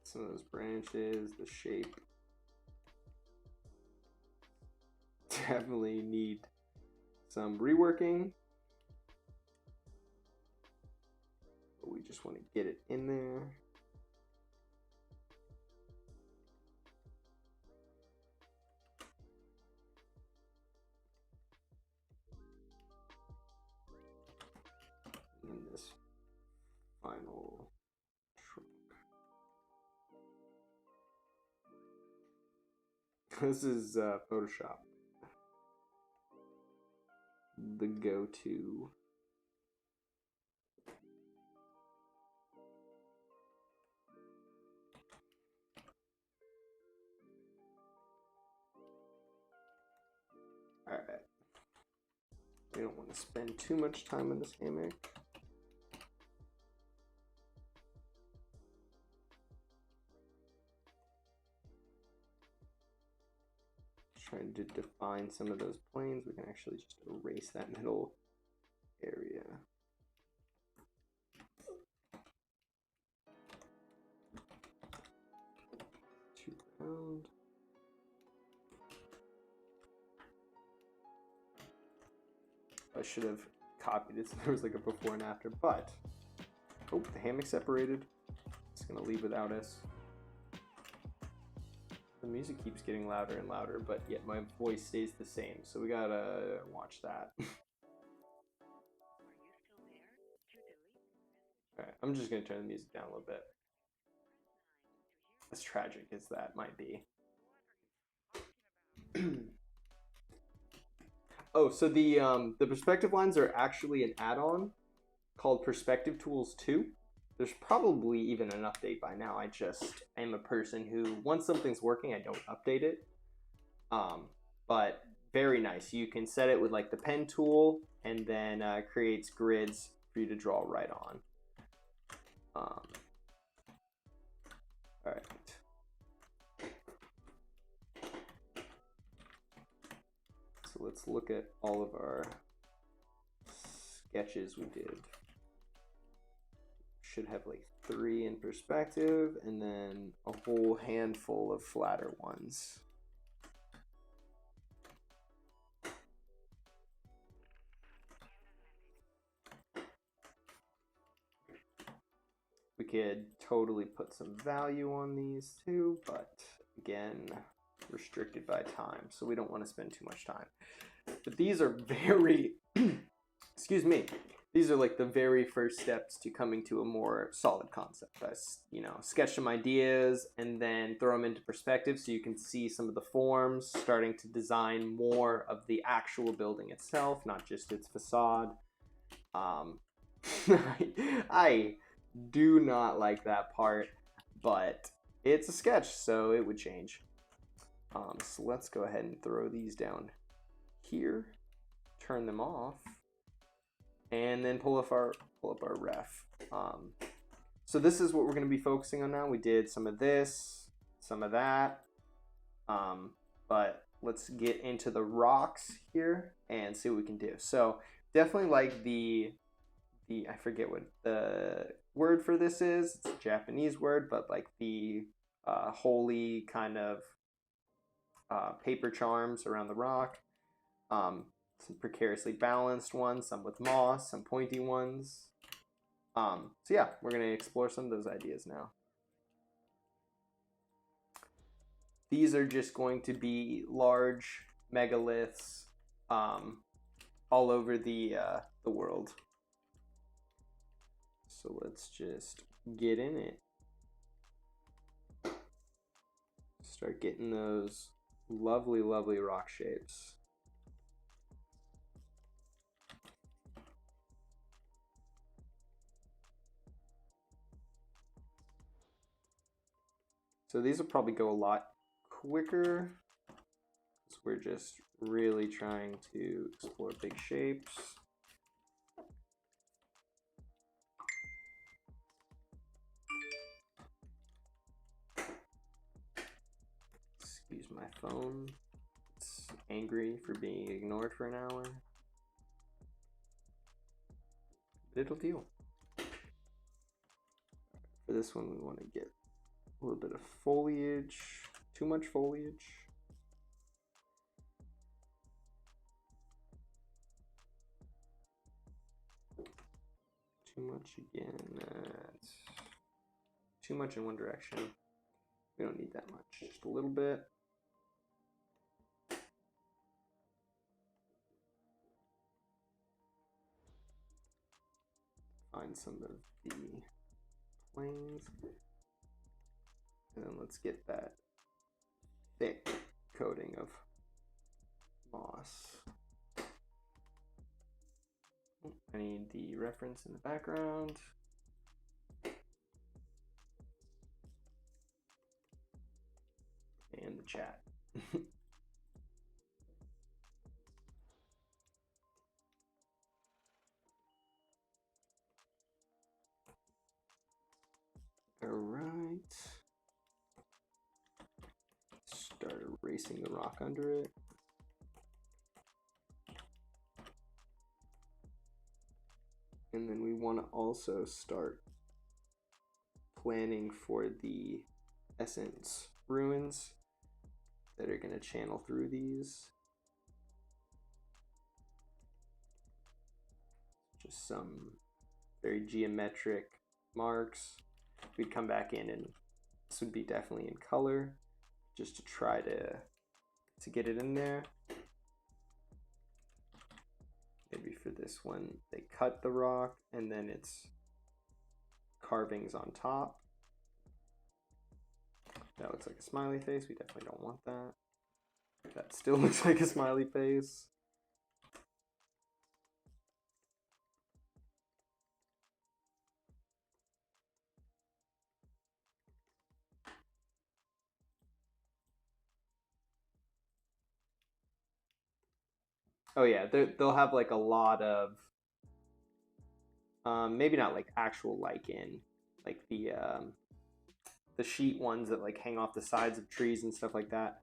Some of those branches, the shape. Definitely need some reworking. But we just want to get it in there. And this final trunk. This is Photoshop. The go-to. All right. We don't want to spend too much time on this hammock. Trying to define some of those planes. We can actually just erase that middle area. Two round. I should have copied it so there was like a before and after, but oh, the hammock separated. It's gonna leave without us. The music keeps getting louder and louder, but yet my voice stays the same, so we gotta watch that. Alright, I'm just gonna turn the music down a little bit. As tragic as that might be. Oh, so the perspective lines are actually an add-on called Perspective Tools 2. There's probably even an update by now. I just am a person who, once something's working, I don't update it. But very nice. You can set it with like the pen tool, and then creates grids for you to draw right on. All right. So let's look at all of our sketches we did. Should have like 3 in perspective and then a whole handful of flatter ones. We could totally put some value on these too, but again, restricted by time, so we don't want to spend too much time. But these are very, excuse me, these are like the very first steps to coming to a more solid concept. I, sketch some ideas and then throw them into perspective so you can see some of the forms, starting to design more of the actual building itself, not just its facade. I do not like that part, but it's a sketch, so it would change. So let's go ahead and throw these down here, turn them off, and then pull up our ref. So this is what we're going to be focusing on now. We did some of this, some of that, but let's get into the rocks here and see what we can do. So definitely like the I forget what the word for this is. It's a Japanese word, but like the holy kind of paper charms around the rock. Some precariously balanced ones, some with moss, some pointy ones. So yeah, we're going to explore some of those ideas now. These are just going to be large megaliths all over the world. So let's just get in it. Start getting those lovely, lovely rock shapes. So these will probably go a lot quicker, because we're just really trying to explore big shapes. Excuse my phone. It's angry for being ignored for an hour. But it'll deal. For this one, we want to get a little bit of foliage. Too much foliage. Too much again. That's too much in one direction. We don't need that much. Just a little bit. Find some of the planes. And then let's get that thick coating of moss. I need the reference in the background. And the chat. All right. Start erasing the rock under it. And then we want to also start planning for the essence ruins that are going to channel through these. Just some very geometric marks. We'd come back in, and this would be definitely in color, just to try to get it in there. Maybe for this one, they cut the rock and then it's carvings on top. That looks like a smiley face. We definitely don't want that. That still looks like a smiley face. Oh yeah, they'll have like a lot of, maybe not like actual lichen, like the sheet ones that like hang off the sides of trees and stuff like that.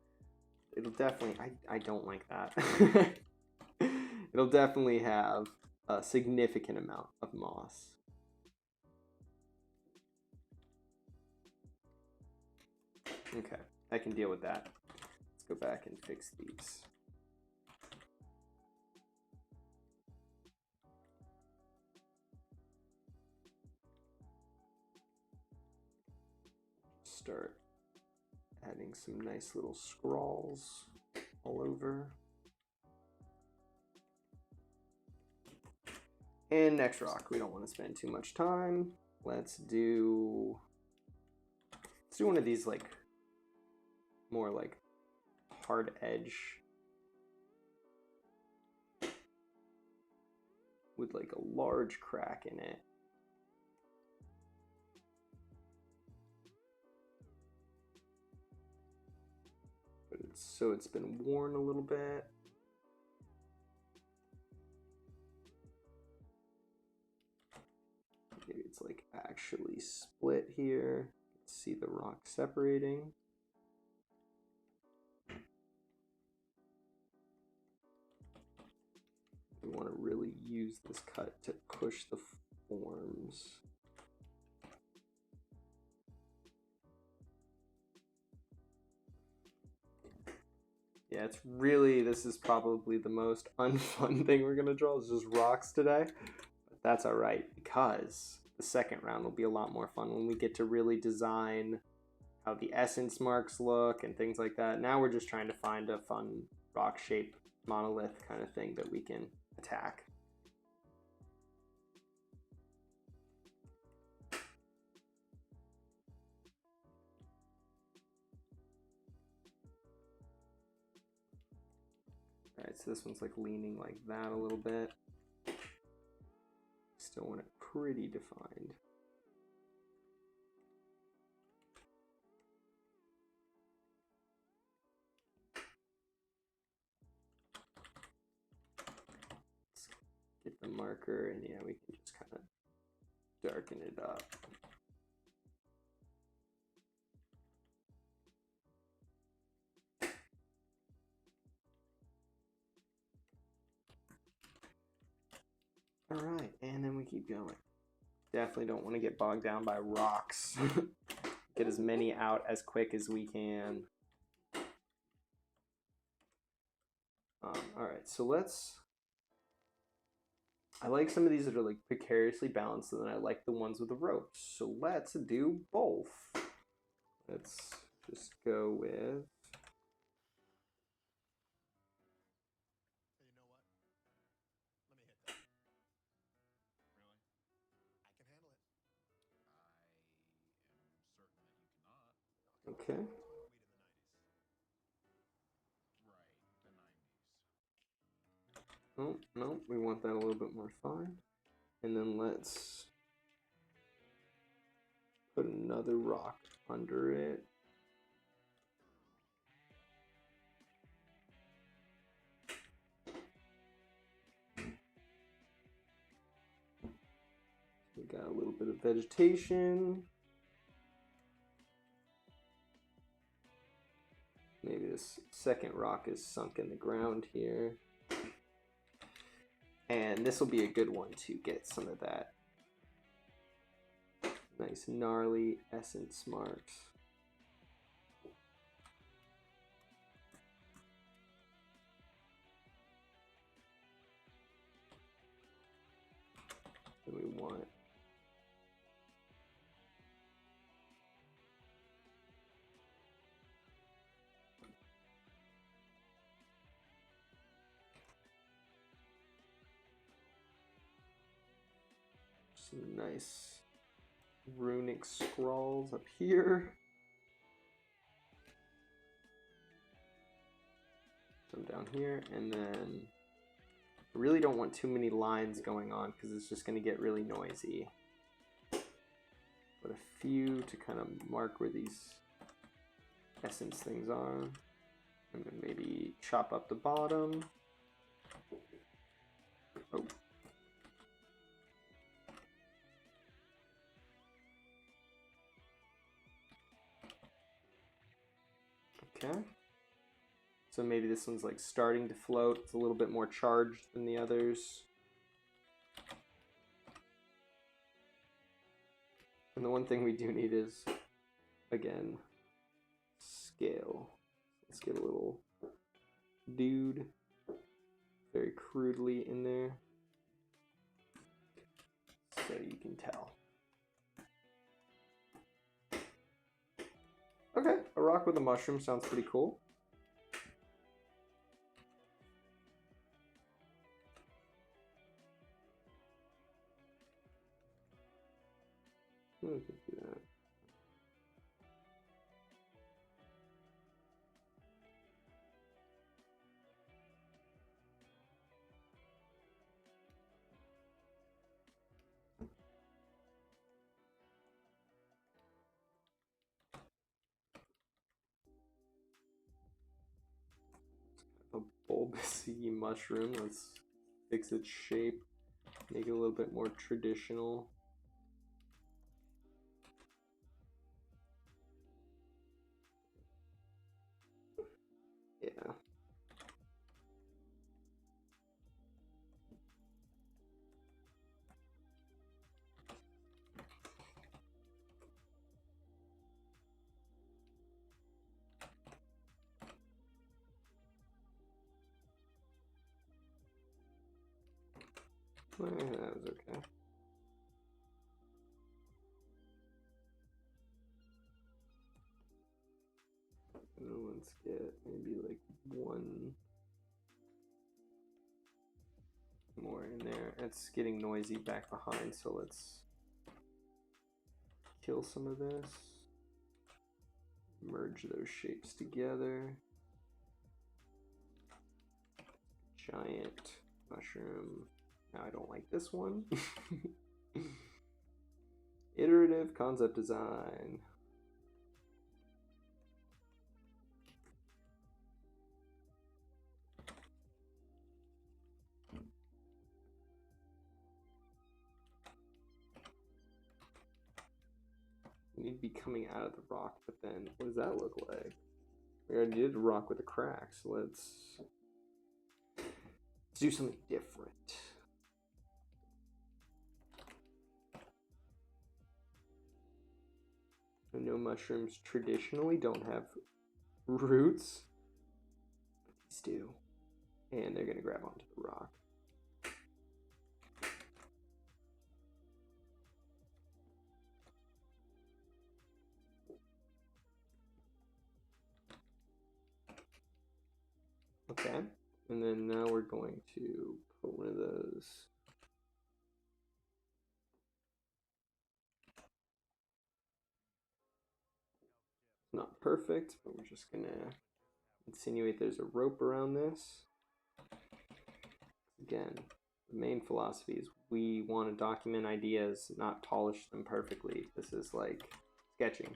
It'll definitely, I don't like that. It'll definitely have a significant amount of moss. Okay, I can deal with that. Let's go back and fix these. Start adding some nice little scrawls all over. And next rock, we don't want to spend too much time. Let's do one of these like more like hard edge with like a large crack in it. So it's been worn a little bit. Maybe it's like actually split here. Let's see the rock separating. We want to really use this cut to push the forms. Yeah, it's really, this is probably the most unfun thing we're gonna draw is just rocks today. But that's all right, because the second round will be a lot more fun when we get to really design how the essence marks look and things like that. Now we're just trying to find a fun rock shape monolith kind of thing that we can attack. All right, so this one's like leaning like that a little bit. Still want it pretty defined. Let's get the marker, and yeah, we can just kind of darken it up. All right, and then we keep going. Definitely don't want to get bogged down by rocks. Get as many out as quick as we can. All right, so let's. I like some of these that are like precariously balanced, and then I like the ones with the ropes. So let's do both. Let's just go with. Okay. Oh, no, we want that a little bit more fine. And then let's put another rock under it. We got a little bit of vegetation. Maybe this second rock is sunk in the ground here. And this will be a good one to get some of that nice gnarly essence marks. And we want some nice runic scrawls up here. Some down here, and then I really don't want too many lines going on because it's just going to get really noisy. But a few to kind of mark where these essence things are. And then maybe chop up the bottom. Oh. Okay. So maybe this one's like starting to float. It's a little bit more charged than the others. And the one thing we do need is, again, scale. Let's get a little dude very crudely in there so you can tell. Okay, a rock with a mushroom sounds pretty cool. We could do that. A bulbousy mushroom. Let's fix its shape, make it a little bit more traditional. Yeah. That was okay. Let's get maybe like one more in there. It's getting noisy back behind, so let's kill some of this. Merge those shapes together. Giant mushroom. Now I don't like this one. Iterative concept design. You need to be coming out of the rock, but then what does that look like? We already did a rock with a crack, so let's do something different. I know mushrooms traditionally don't have roots, but these do. And they're gonna grab onto the rock. Okay, and then now we're going to put one of those. Not perfect, but we're just gonna insinuate there's a rope around this. Again, the main philosophy is we want to document ideas, not polish them perfectly. This is like sketching.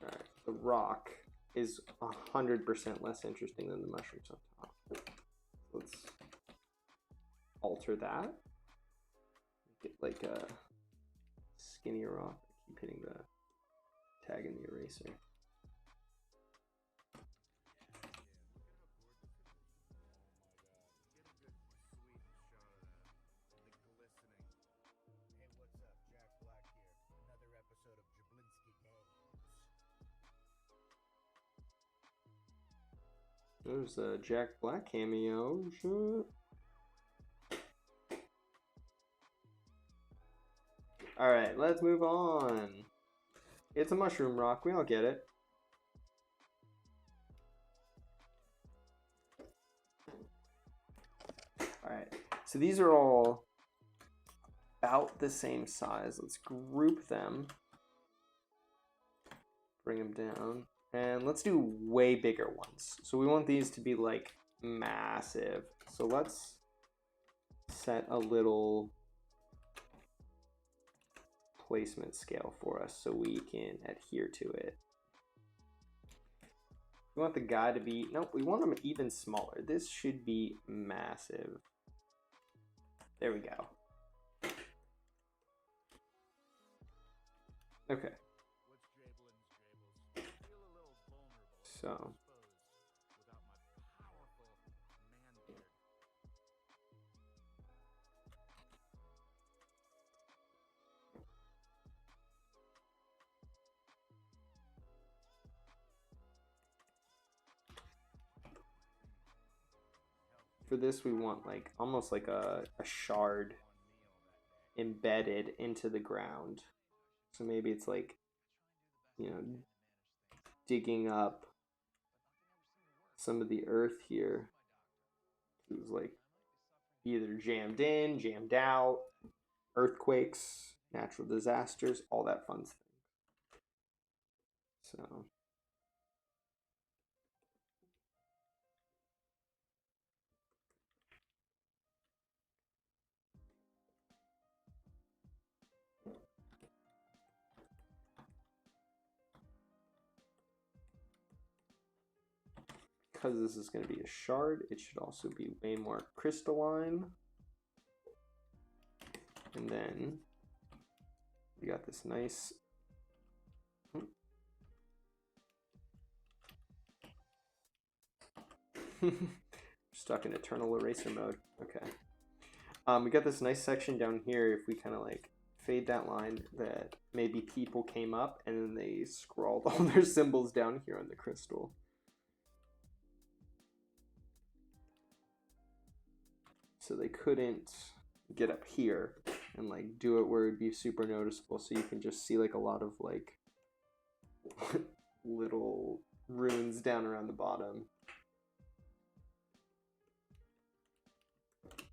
Alright, the rock is 100% less interesting than the mushrooms on top. Let's alter that. Get like a skinny rock. I keep hitting the tag in the eraser. There's a Jack Black cameo. Alright, let's move on. It's a mushroom rock. We all get it. Alright, so these are all about the same size. Let's group them. Bring them down. And let's do way bigger ones. So we want these to be like massive. So let's set a little placement scale for us so we can adhere to it. We want the guy to be, nope, we want him even smaller. This should be massive. There we go. Okay. So. For this, we want like almost like a shard embedded into the ground. So maybe it's like, you know, digging up some of the earth here. It was like either jammed in, jammed out, earthquakes, natural disasters, all that fun stuff. So. Because this is going to be a shard, it should also be way more crystalline. And then we got this nice stuck in eternal eraser mode. Okay. We got this nice section down here. If we kind of like fade that line that maybe people came up and then they scrawled all their symbols down here on the crystal. So they couldn't get up here and like do it where it'd be super noticeable, so you can just see like a lot of like little runes down around the bottom.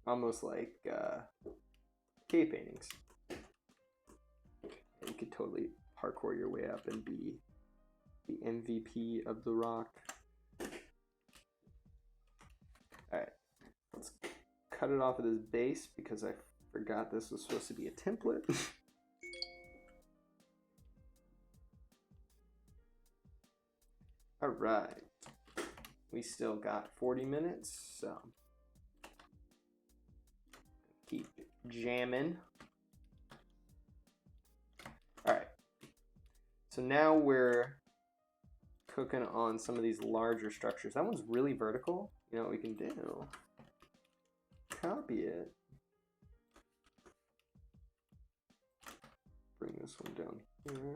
Almost like cave paintings. You could totally parkour your way up and be the MVP of the rock. Alright, let's cut it off at this base because I forgot this was supposed to be a template. Alright, we still got 40 minutes, so keep jamming. Alright, so now we're cooking on some of these larger structures. That one's really vertical. You know what we can do? Copy it. Bring this one down here.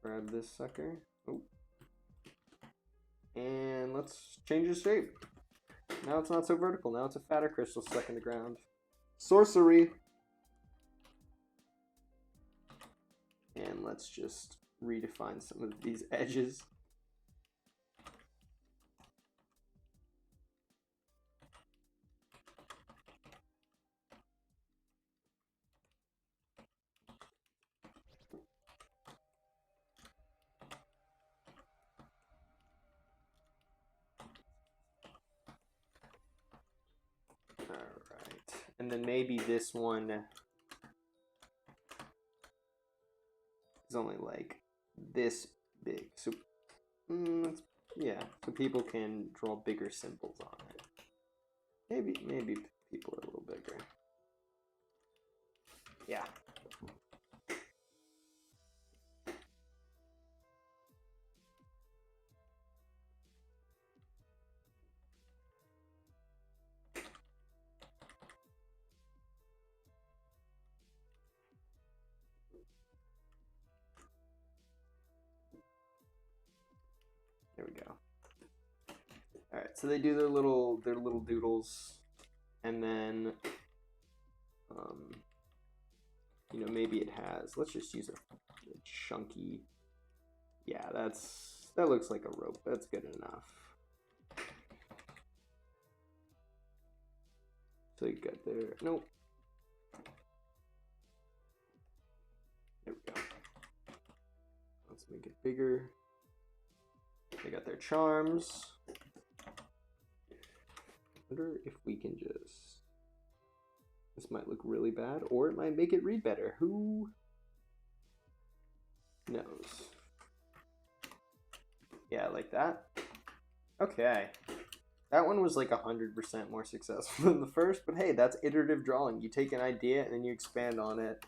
Grab this sucker. Oh. And let's change the shape. Now it's not so vertical. Now it's a fatter crystal stuck in the ground. Sorcery. And let's just redefine some of these edges. And then maybe this one is only like this big. So, yeah, so people can draw bigger symbols on it. Maybe people are a little bigger. Yeah. There we go. All right, so they do their little doodles, and then, you know, maybe it has. Let's just use a chunky. Yeah, that looks like a rope. That's good enough. So you got there. Nope. There we go. Let's make it bigger. They got their charms. I wonder if we can just... This might look really bad, or it might make it read better. Who knows? Yeah, like that. Okay. That one was like 100% more successful than the first, but hey, that's iterative drawing. You take an idea and then you expand on it.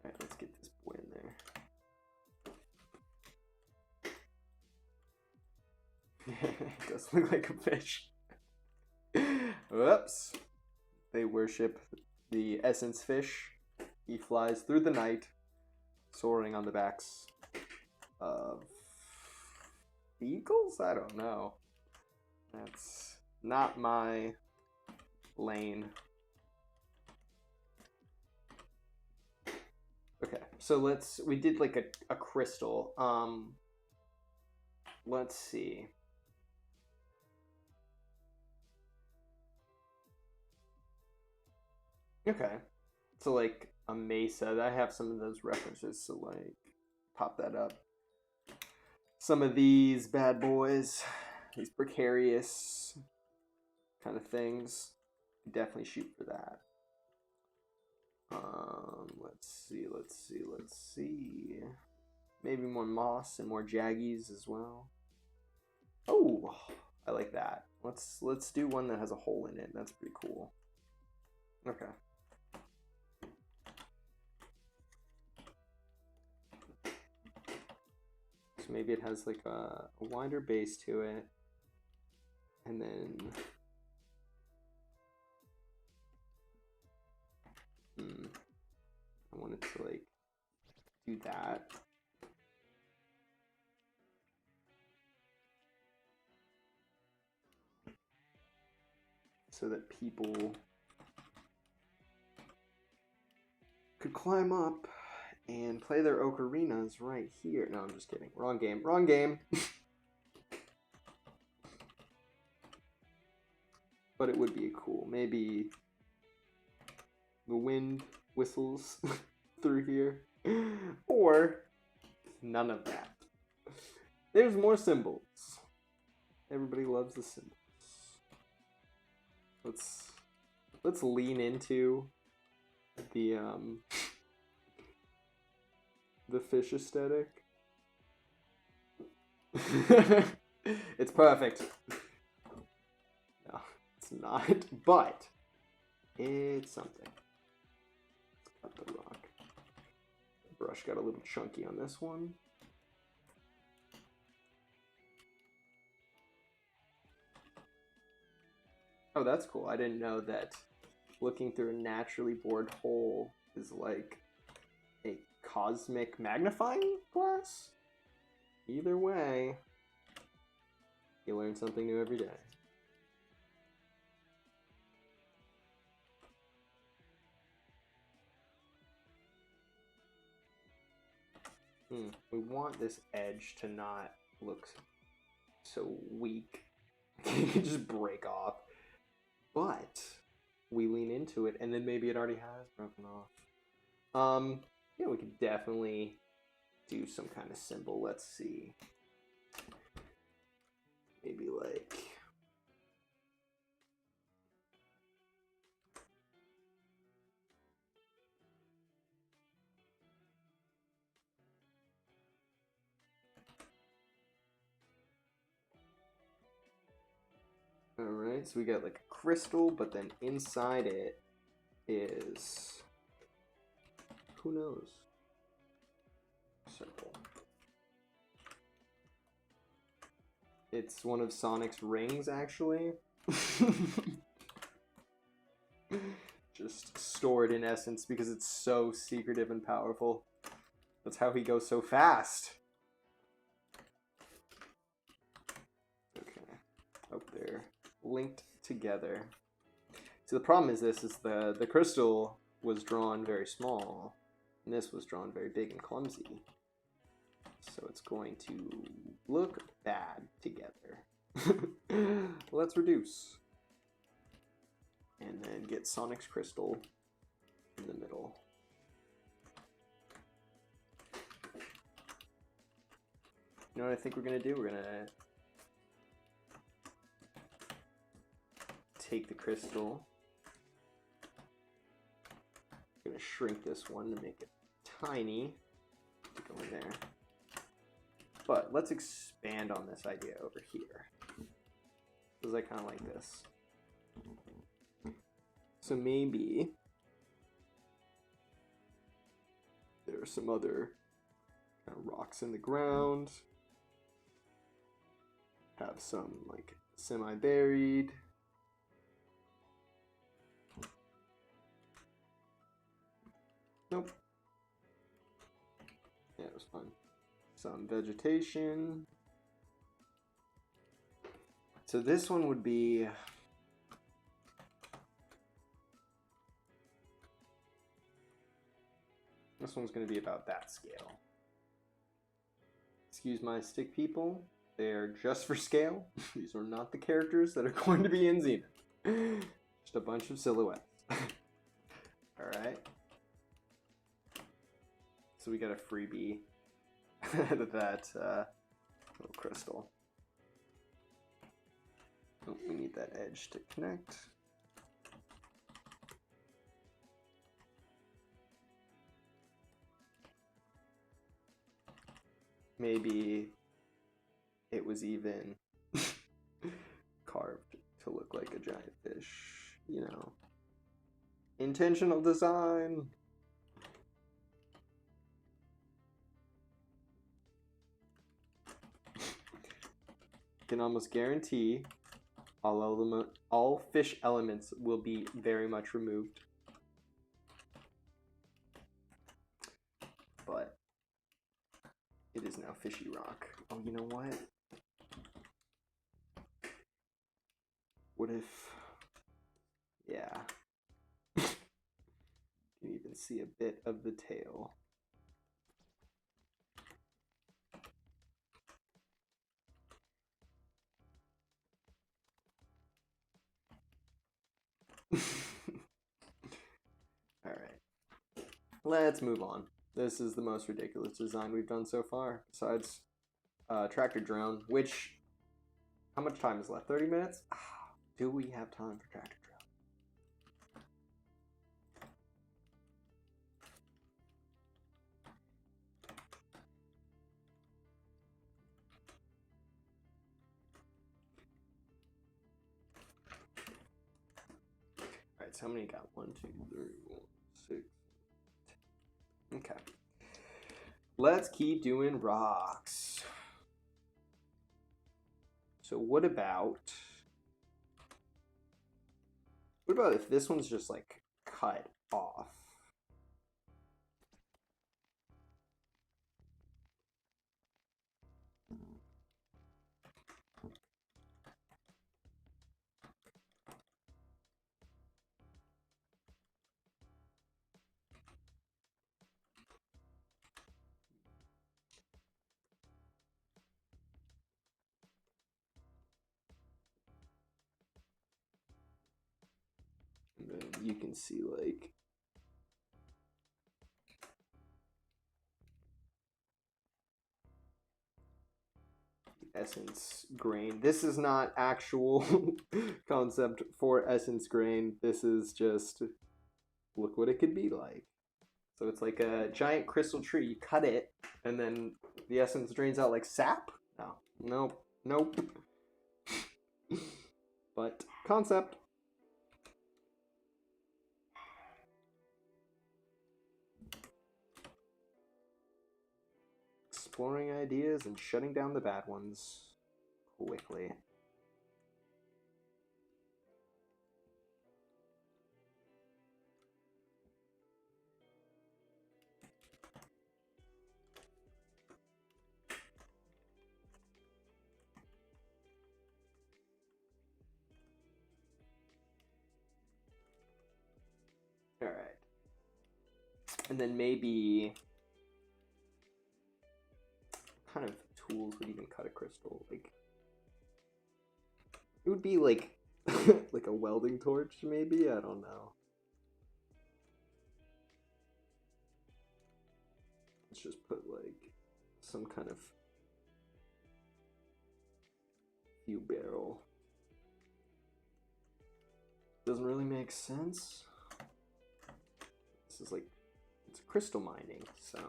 Alright, let's get this boy in there. It does look like a fish. Whoops. They worship the essence fish. He flies through the night, soaring on the backs of eagles? I don't know. That's not my lane. Okay, so we did like a crystal. Let's see. Okay, so like a mesa, I have some of those references, so like pop that up. Some of these bad boys, these precarious kind of things, definitely shoot for that. Let's see. Maybe more moss and more jaggies as well. Oh, I like that. Let's do one that has a hole in it. That's pretty cool. Okay. So maybe it has like a wider base to it, and then do that. So that people could climb up and play their ocarinas right here. No, I'm just kidding. Wrong game. Wrong game. But it would be cool. Maybe the wind whistles through here. Or none of that. There's more symbols. Everybody loves the symbols. Let's lean into the fish aesthetic. It's perfect. No, it's not, but it's something. Let's cut the rock. The brush got a little chunky on this one. Oh, that's cool. I didn't know that looking through a naturally bored hole is like a cosmic magnifying glass. Either way, you learn something new every day. We want this edge to not look so weak. It can just break off. But we lean into it, and then maybe it already has broken off. Yeah, we could definitely do some kind of symbol. Let's see. Maybe like... Alright, so we got like a crystal, but then inside it is... who knows? Circle. It's one of Sonic's rings, actually. Just stored in essence because it's so secretive and powerful. That's how he goes so fast. Okay, up there. Linked together. So the problem is this is the crystal was drawn very small, and this was drawn very big and clumsy. So it's going to look bad together. Let's reduce. And then get Sonic's crystal in the middle. You know what I think we're going to do? We're going to take the crystal. I'm going to shrink this one to make it tiny. Go in there. But let's expand on this idea over here. Because I kind of like this. So maybe there are some other kind of rocks in the ground. Have some like semi-buried. Nope. Yeah, it was fun. Some vegetation. So this one would be... this one's going to be about that scale. Excuse my stick people. They're just for scale. These are not the characters that are going to be in Zenith. Just a bunch of silhouettes. Alright. So we got a freebie out of that little crystal. Oh, we need that edge to connect. Maybe it was even carved to look like a giant fish, you know. Intentional design. Can almost guarantee all fish elements will be very much removed. But now fishy rock. Oh, you know what? What if... Yeah. You can even see a bit of the tail. Alright. Let's move on. This is the most ridiculous design we've done so far, besides tractor drone, which... How much time is left? 30 minutes? Do we have time for tractor drone? Alright, so how many got? 1, 2, 3, 4, 6. Okay. Let's keep doing rocks. So what about if this one's just like cut off? And then you can see like essence grain. This is not actual concept for essence grain. This is just look what it could be like. So it's like a giant crystal tree. You cut it, and then the essence drains out like sap? No. Nope. Nope. But concept. Exploring ideas and shutting down the bad ones quickly. All right. And then maybe what kind of tools would even cut a crystal? Like it would be like like a welding torch maybe? I don't know. Let's just put like some kind of fuel barrel. Doesn't really make sense. This is like, it's crystal mining, so.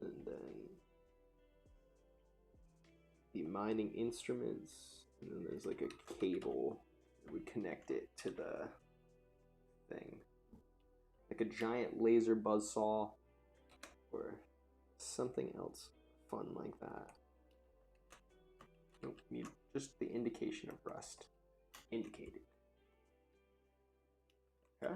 And then the mining instruments, and then there's like a cable that would connect it to the thing. Like a giant laser buzzsaw or something else fun like that. Nope, need just the indication of rust indicated. Okay.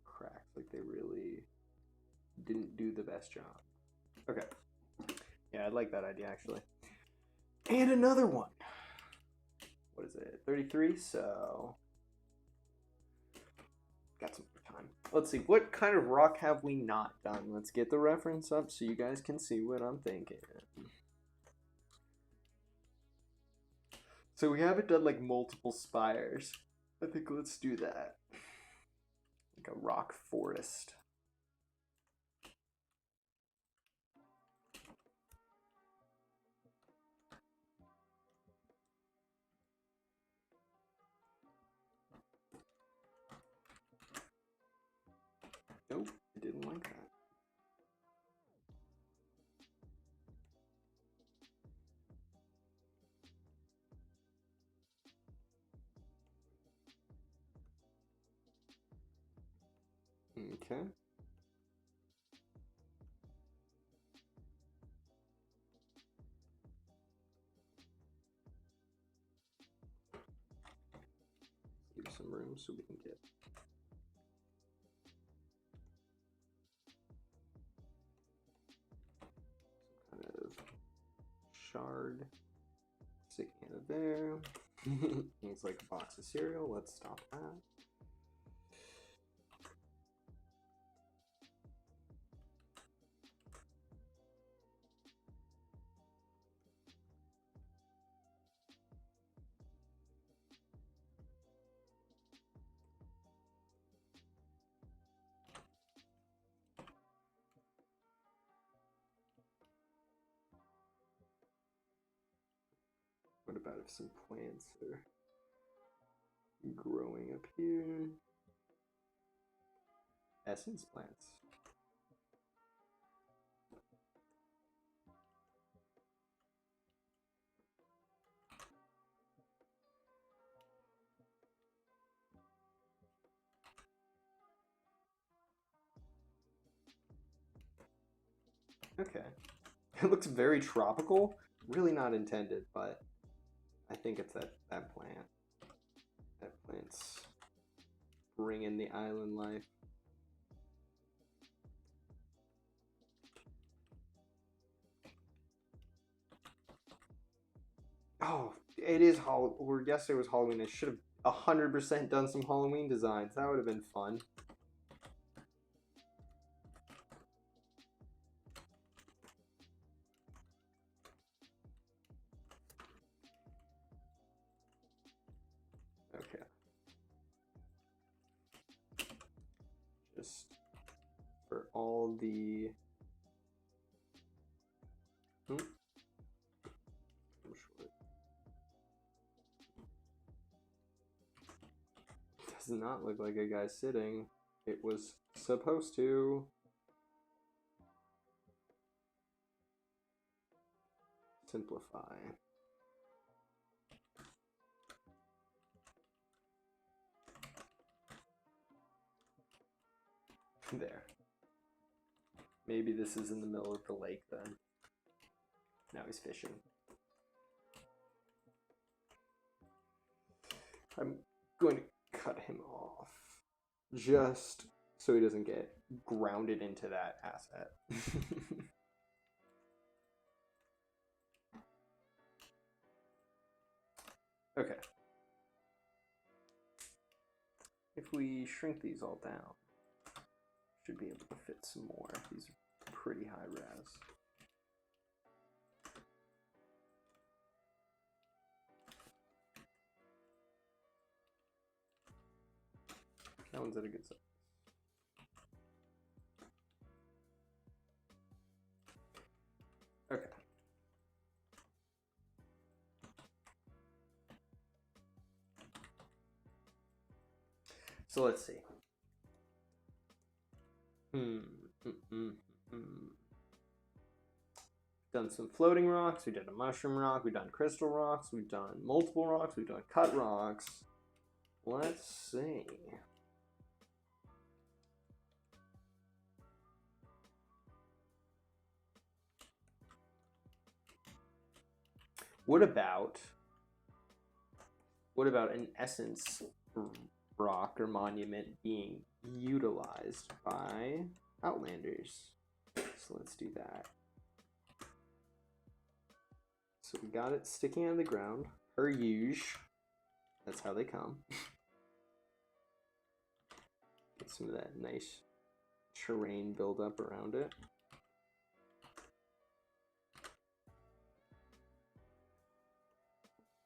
Cracks, like they really didn't do the best job. Okay. Yeah, I'd like that idea actually. And another one. What is it? 33, so got some more time. Let's see, what kind of rock have we not done? Let's get the reference up so you guys can see what I'm thinking. So we haven't done like multiple spires. I think let's do that. Like a rock forest. Nope, I didn't like that. Okay. room so we can get some kind of shard sticking out of there. Looks like a box of cereal. Let's stop that. What about if some plants are growing up here? Essence plants. Okay. It looks very tropical. Really not intended, but I think it's that plant. That plant's bringing the island life. Oh, it is Halloween. Or yesterday was Halloween. I should have 100% done some Halloween designs. That would have been fun. Okay. Just for all the... I'm short. Does not look like a guy sitting. It was supposed to. Simplify. There. Maybe this is in the middle of the lake then. Now he's fishing. I'm going to cut him off just so he doesn't get grounded into that asset. Okay. If we shrink these all down, should be able to fit some more. These are pretty high res. That one's at a good size. Okay. So let's see. Done some floating rocks, we did a mushroom rock, we've done crystal rocks, we've done multiple rocks, we've done cut rocks. Let's see. What about an essence rock or monument being utilized by Outlanders? So let's do that. So we got it sticking out of the ground, per usual. That's how they come. Get some of that nice terrain build up around it.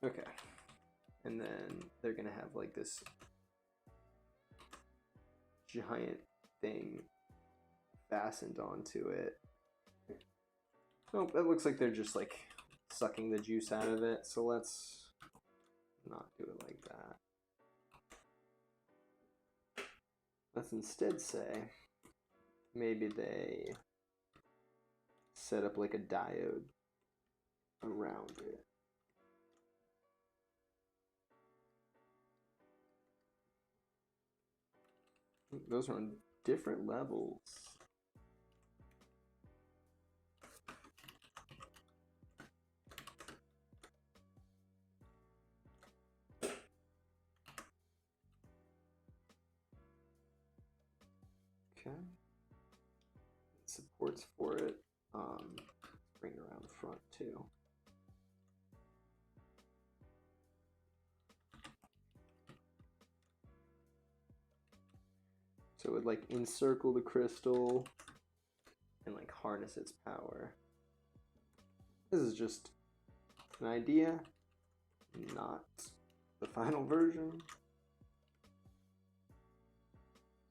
Okay. And then they're gonna have like this giant thing fastened onto it. Oh, that looks like they're just like sucking the juice out of it, so let's not do it like that. Let's instead say maybe they set up like a diode around it. Those are on different levels. Okay. Supports for it. Bring it around the front too. So it would like encircle the crystal and like harness its power. This is just an idea, not the final version.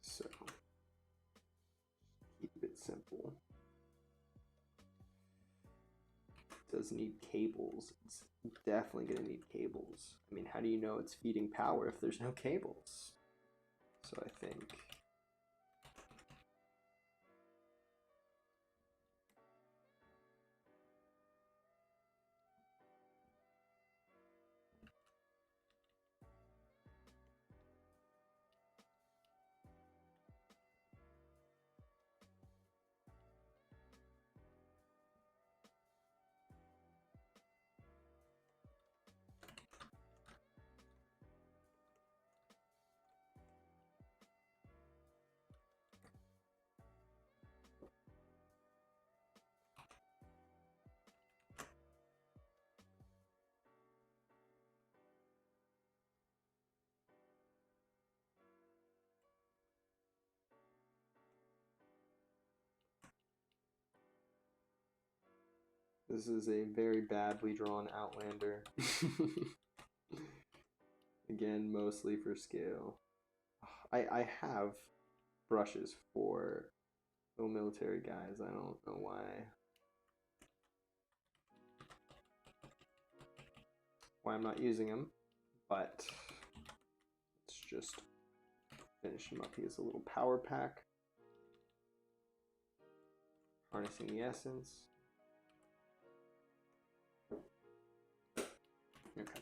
So keep it simple. It does need cables. It's definitely going to need cables. I mean, how do you know it's feeding power if there's no cables? So I think this is a very badly drawn Outlander. Again, mostly for scale. I have brushes for little military guys. I don't know why I'm not using them, but let's just finish him up. He has a little power pack. Harnessing the essence. Okay.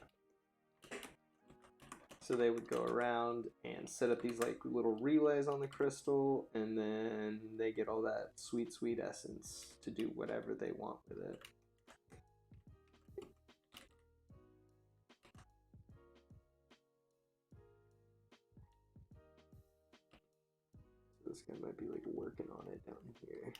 So they would go around and set up these like little relays on the crystal, and then they get all that sweet, sweet essence to do whatever they want with it. So this guy might be like working on it down here.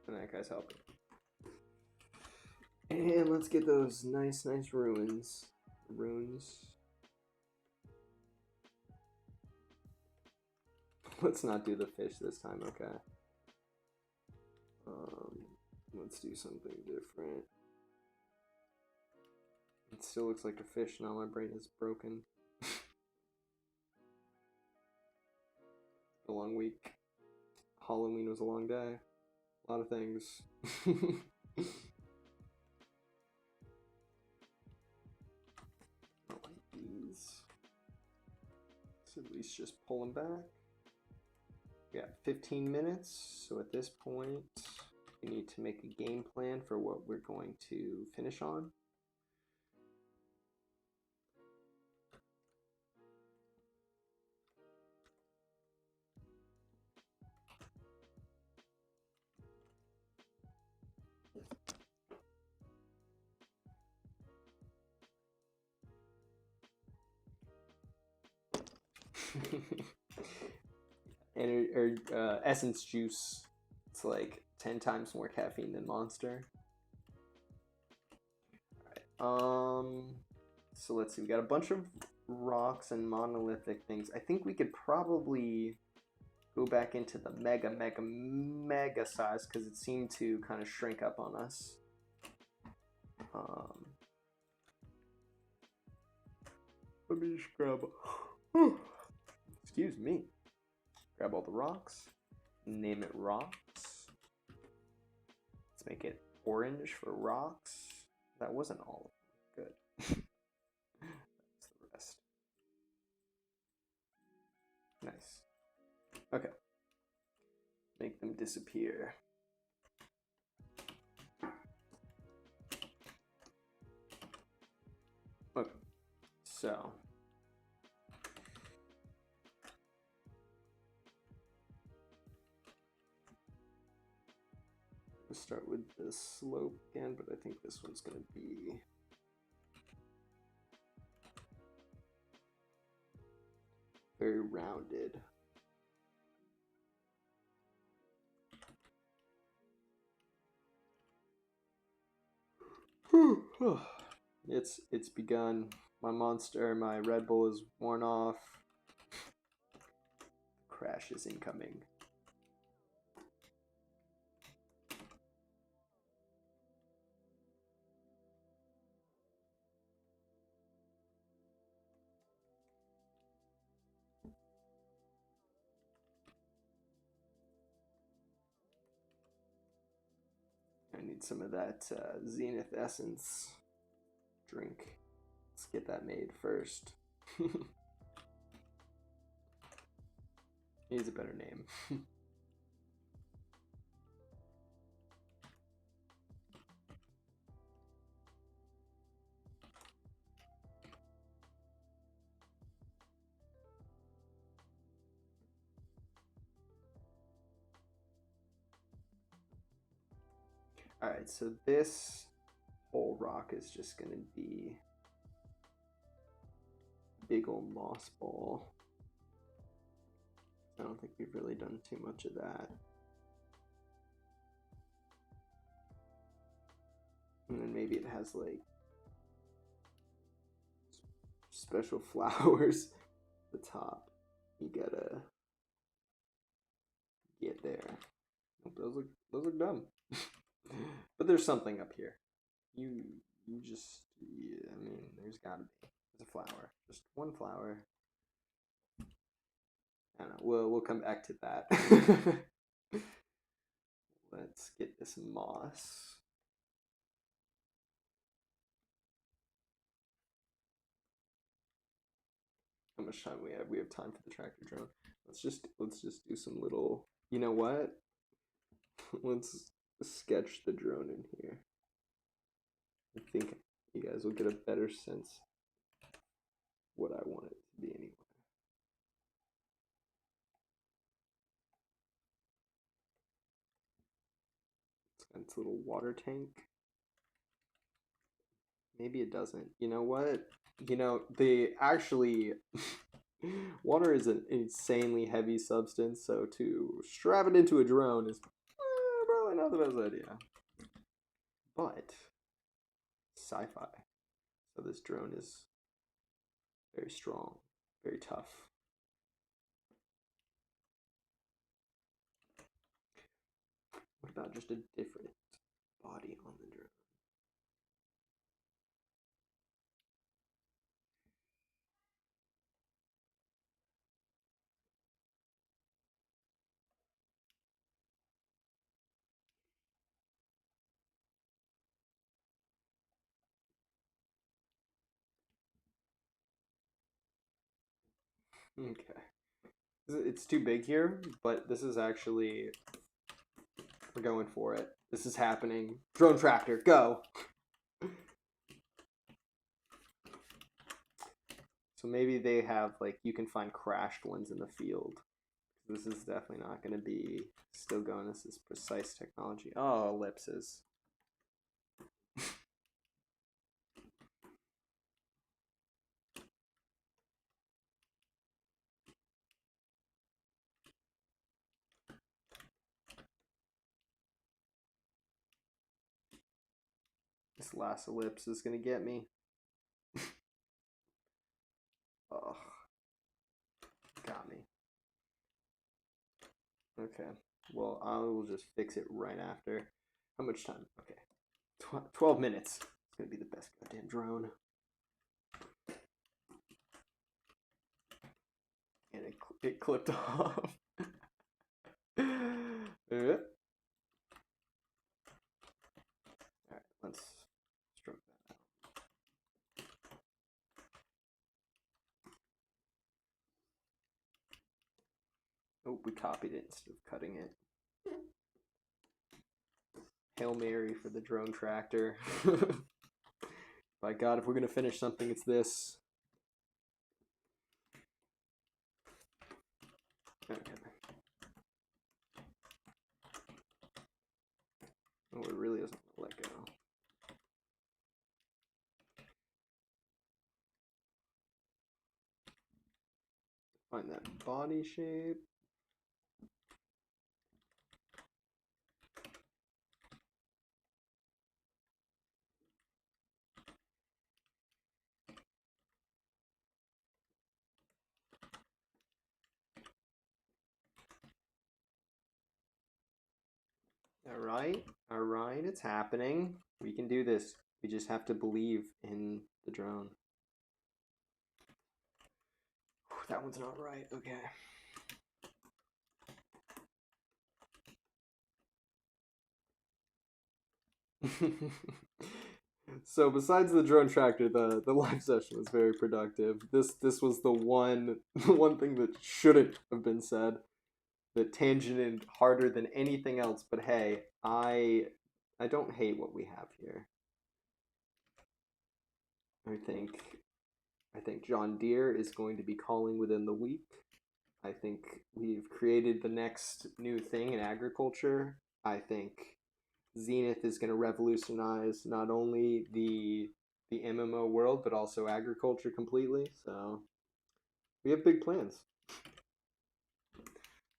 And that guy's helping. And let's get those nice runes. Let's not do the fish this time, okay. Let's do something different. It still looks like a fish now, my brain is broken. A long week. Halloween was a long day. A lot of things. I don't like these. So at least just pull them back. We got 15 minutes, so at this point we need to make a game plan for what we're going to finish on. And essence juice, it's like 10 times more caffeine than Monster. All right. So let's see, we got a bunch of rocks and monolithic things. I think we could probably go back into the mega size because it seemed to kind of shrink up on us. Let me just grab. Excuse me. Grab all the rocks. Name it rocks. Let's make it orange for rocks. That wasn't all of them. Good. That's the rest. Nice. Okay. Make them disappear. Okay. So start with the slope again, but I think this one's going to be very rounded. It's begun. My monster, my Red Bull is worn off. Crash is incoming. I need some of that Zenith essence drink. Let's get that made first. Needs a better name. Alright, so this whole rock is just going to be big old moss ball. I don't think we've really done too much of that. And then maybe it has like special flowers at the top. You gotta get there. Those look dumb. But there's something up here. You just, yeah, I mean, there's gotta be. There's a flower. Just one flower. I don't know. We'll come back to that. Let's get this moss. How much time we have? We have time for the tractor drone. Let's just do some little. You know what? Let's sketch the drone in here. I think you guys will get a better sense what I want it to be anyway. It's got its little water tank. Maybe it doesn't. You know what? You know, they actually water is an insanely heavy substance, so to strap it into a drone is probably not the best idea. But sci-fi. So this drone is very strong, very tough. What about just a different body on the drone? Okay. It's too big here, but this is actually, we're going for it. This is happening. Drone tractor, go! So maybe they have, like, you can find crashed ones in the field. This is definitely not going to be still going. This is precise technology. Oh, ellipses. This last ellipse is going to get me. Oh, got me. Okay, well, I will just fix it right after. How much time? Okay, 12 minutes. It's going to be the best goddamn drone. And it clipped off. Alright, let's stroke that out. Oh, we copied it instead of cutting it. Hail Mary for the drone tractor. By God, if we're gonna finish something, it's this. Okay. Oh, it really doesn't let go. Find that body shape. All right, it's happening. We can do this. We just have to believe in the drone. Whew, that one's not right. Okay. So besides the drone tractor, the live session was very productive. This was the one thing that shouldn't have been said, that tangented harder than anything else. But hey, I don't hate what we have here. I think John Deere is going to be calling within the week. I think we've created the next new thing in agriculture. I think Zenith is going to revolutionize not only the MMO world but also agriculture completely. So we have big plans.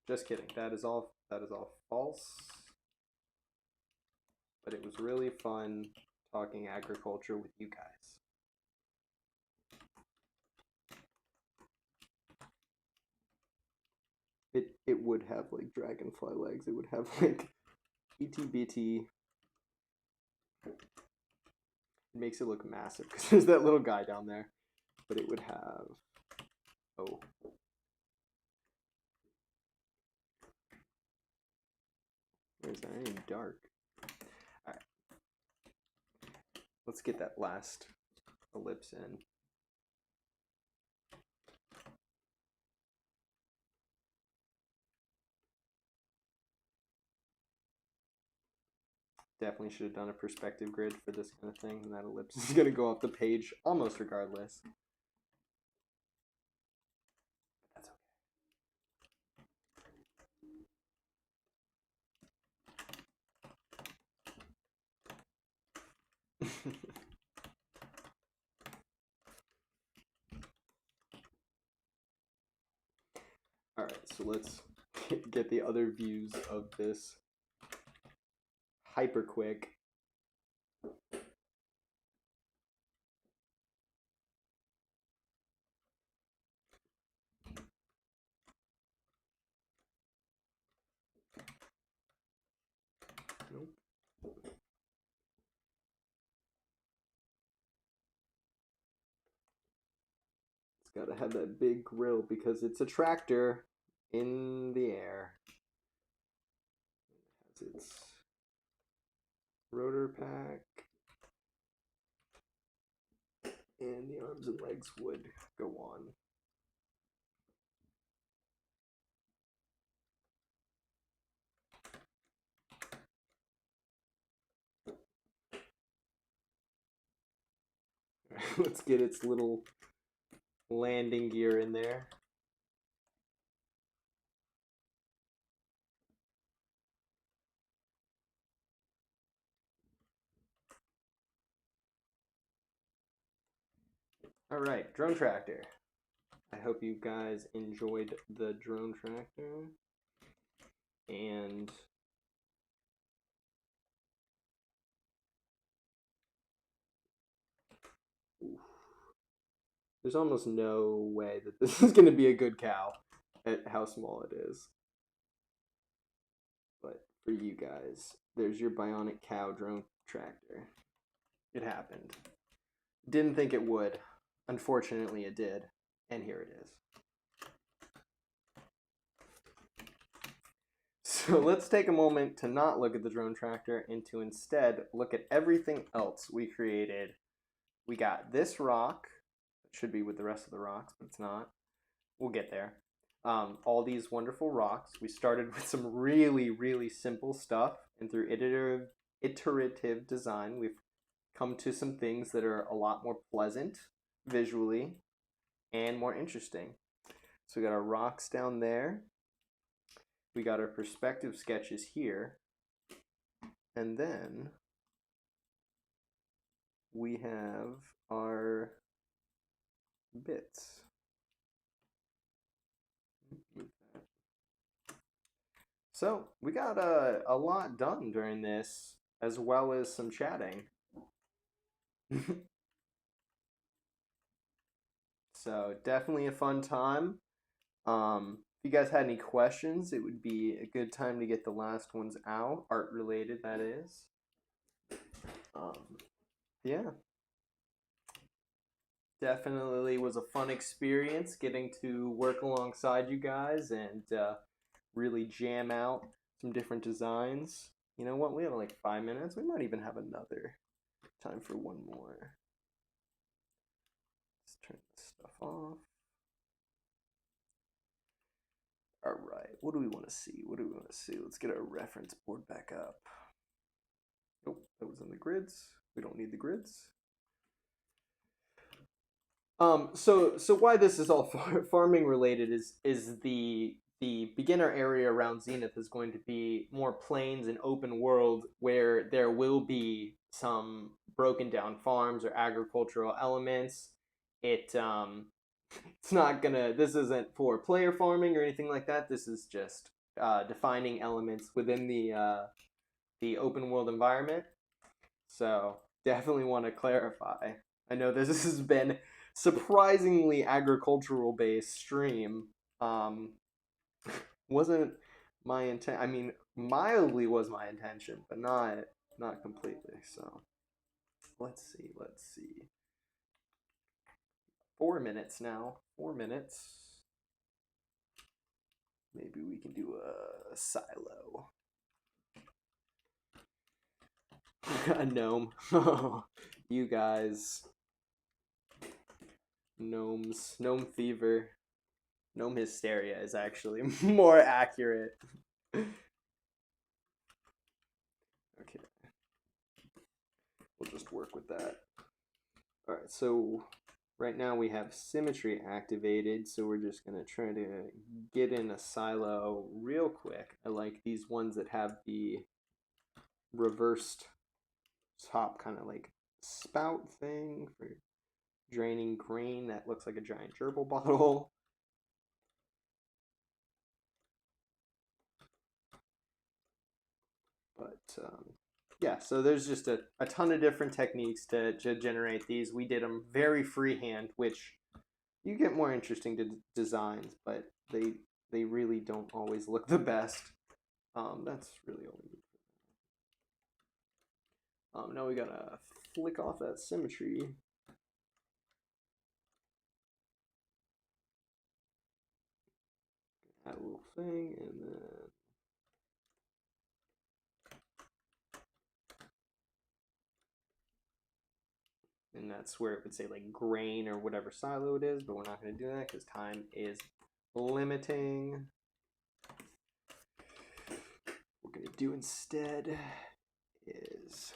Just kidding. That is all false. But it was really fun talking agriculture with you guys. It would have like dragonfly legs. It would have like ETBT. It makes it look massive because there's that little guy down there. But it would have, oh, where's that? Ain't dark. All right, let's get that last ellipse in. Definitely should have done a perspective grid for this kind of thing, and that ellipse is going to go off the page almost regardless. That's okay. All right, so let's get the other views of this hyper quick. Nope. It's got to have that big grill because it's a tractor in the air. It has its rotor pack, and the arms and legs would go on. Let's get its little landing gear in there. All right, drone tractor. I hope you guys enjoyed the drone tractor. And there's almost no way that this is going to be a good cow at how small it is. But for you guys, there's your bionic cow drone tractor. It happened. Didn't think it would. Unfortunately, it did. And here it is. So let's take a moment to not look at the drone tractor and to instead look at everything else we created. We got this rock. It should be with the rest of the rocks, but it's not. We'll get there. All these wonderful rocks. We started with some really, really simple stuff, and through iterative design, we've come to some things that are a lot more pleasant visually and more interesting. So we got our rocks down there. We got our perspective sketches here. And then we have our bits. So we got a lot done during this, as well as some chatting. So definitely a fun time. If you guys had any questions, it would be a good time to get the last ones out, art related, that is. Yeah, definitely was a fun experience getting to work alongside you guys and really jam out some different designs. You know what? We have like 5 minutes. We might even have another time for one more. Let's turn this stuff off. All right, what do we want to see? What do we want to see? Let's get our reference board back up. Nope, that was in the grids. We don't need the grids. So why this is all farming related is the beginner area around Zenith is going to be more plains and open world where there will be some broken down farms or agricultural elements. It's not gonna. This isn't for player farming or anything like that. This is just defining elements within the open world environment. So definitely want to clarify. I know this has been surprisingly agricultural based stream. Um, wasn't my intent. I mean, mildly was my intention, but not completely. So let's see. Let's see. 4 minutes now. 4 minutes. Maybe we can do a silo. A gnome. You guys. Gnomes. Gnome fever. Gnome hysteria is actually more accurate. Okay. We'll just work with that. Alright, so right now we have symmetry activated, so we're just going to try to get in a silo real quick. I like these ones that have the reversed top kind of like spout thing for draining grain that looks like a giant gerbil bottle. But yeah, so there's just a ton of different techniques to generate these. We did them very freehand, which you get more interesting designs, but they really don't always look the best. That's really all we need. Now we gotta flick off that symmetry. Add a little thing, and then and that's where it would say like grain or whatever silo it is, but we're not going to do that because time is limiting. What we're going to do instead is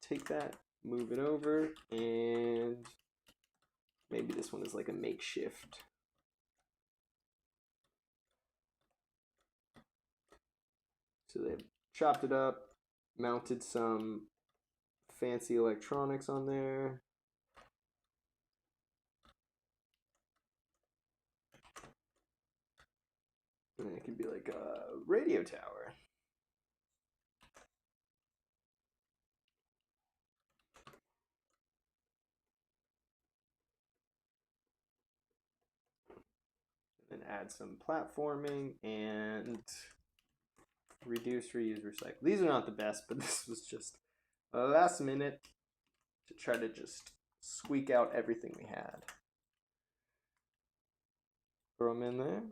take that, move it over, and maybe this one is like a makeshift. So they've chopped it up, mounted some fancy electronics on there. And it could be like a radio tower. And then add some platforming and reduce, reuse, recycle. These are not the best, but this was just last minute to try to just squeak out everything we had. Throw them in there.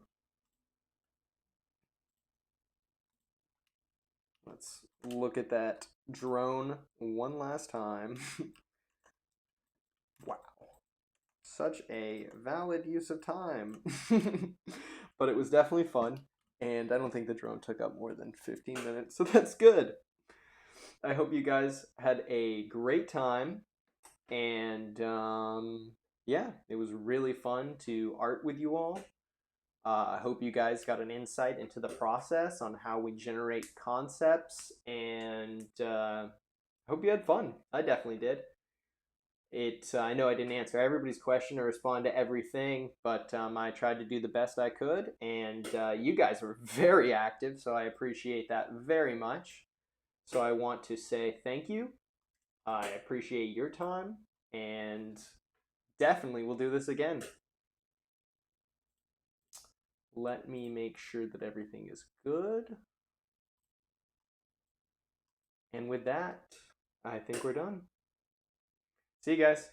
Let's look at that drone one last time. Wow. Such a valid use of time. But it was definitely fun, and I don't think the drone took up more than 15 minutes, so that's good. I hope you guys had a great time, and yeah, it was really fun to art with you all. I hope you guys got an insight into the process on how we generate concepts, and hope you had fun. I definitely did. I know I didn't answer everybody's question or respond to everything, but I tried to do the best I could, and you guys were very active, so I appreciate that very much. So I want to say thank you. I appreciate your time, and definitely we'll do this again. Let me make sure that everything is good. And with that, I think we're done. See you guys.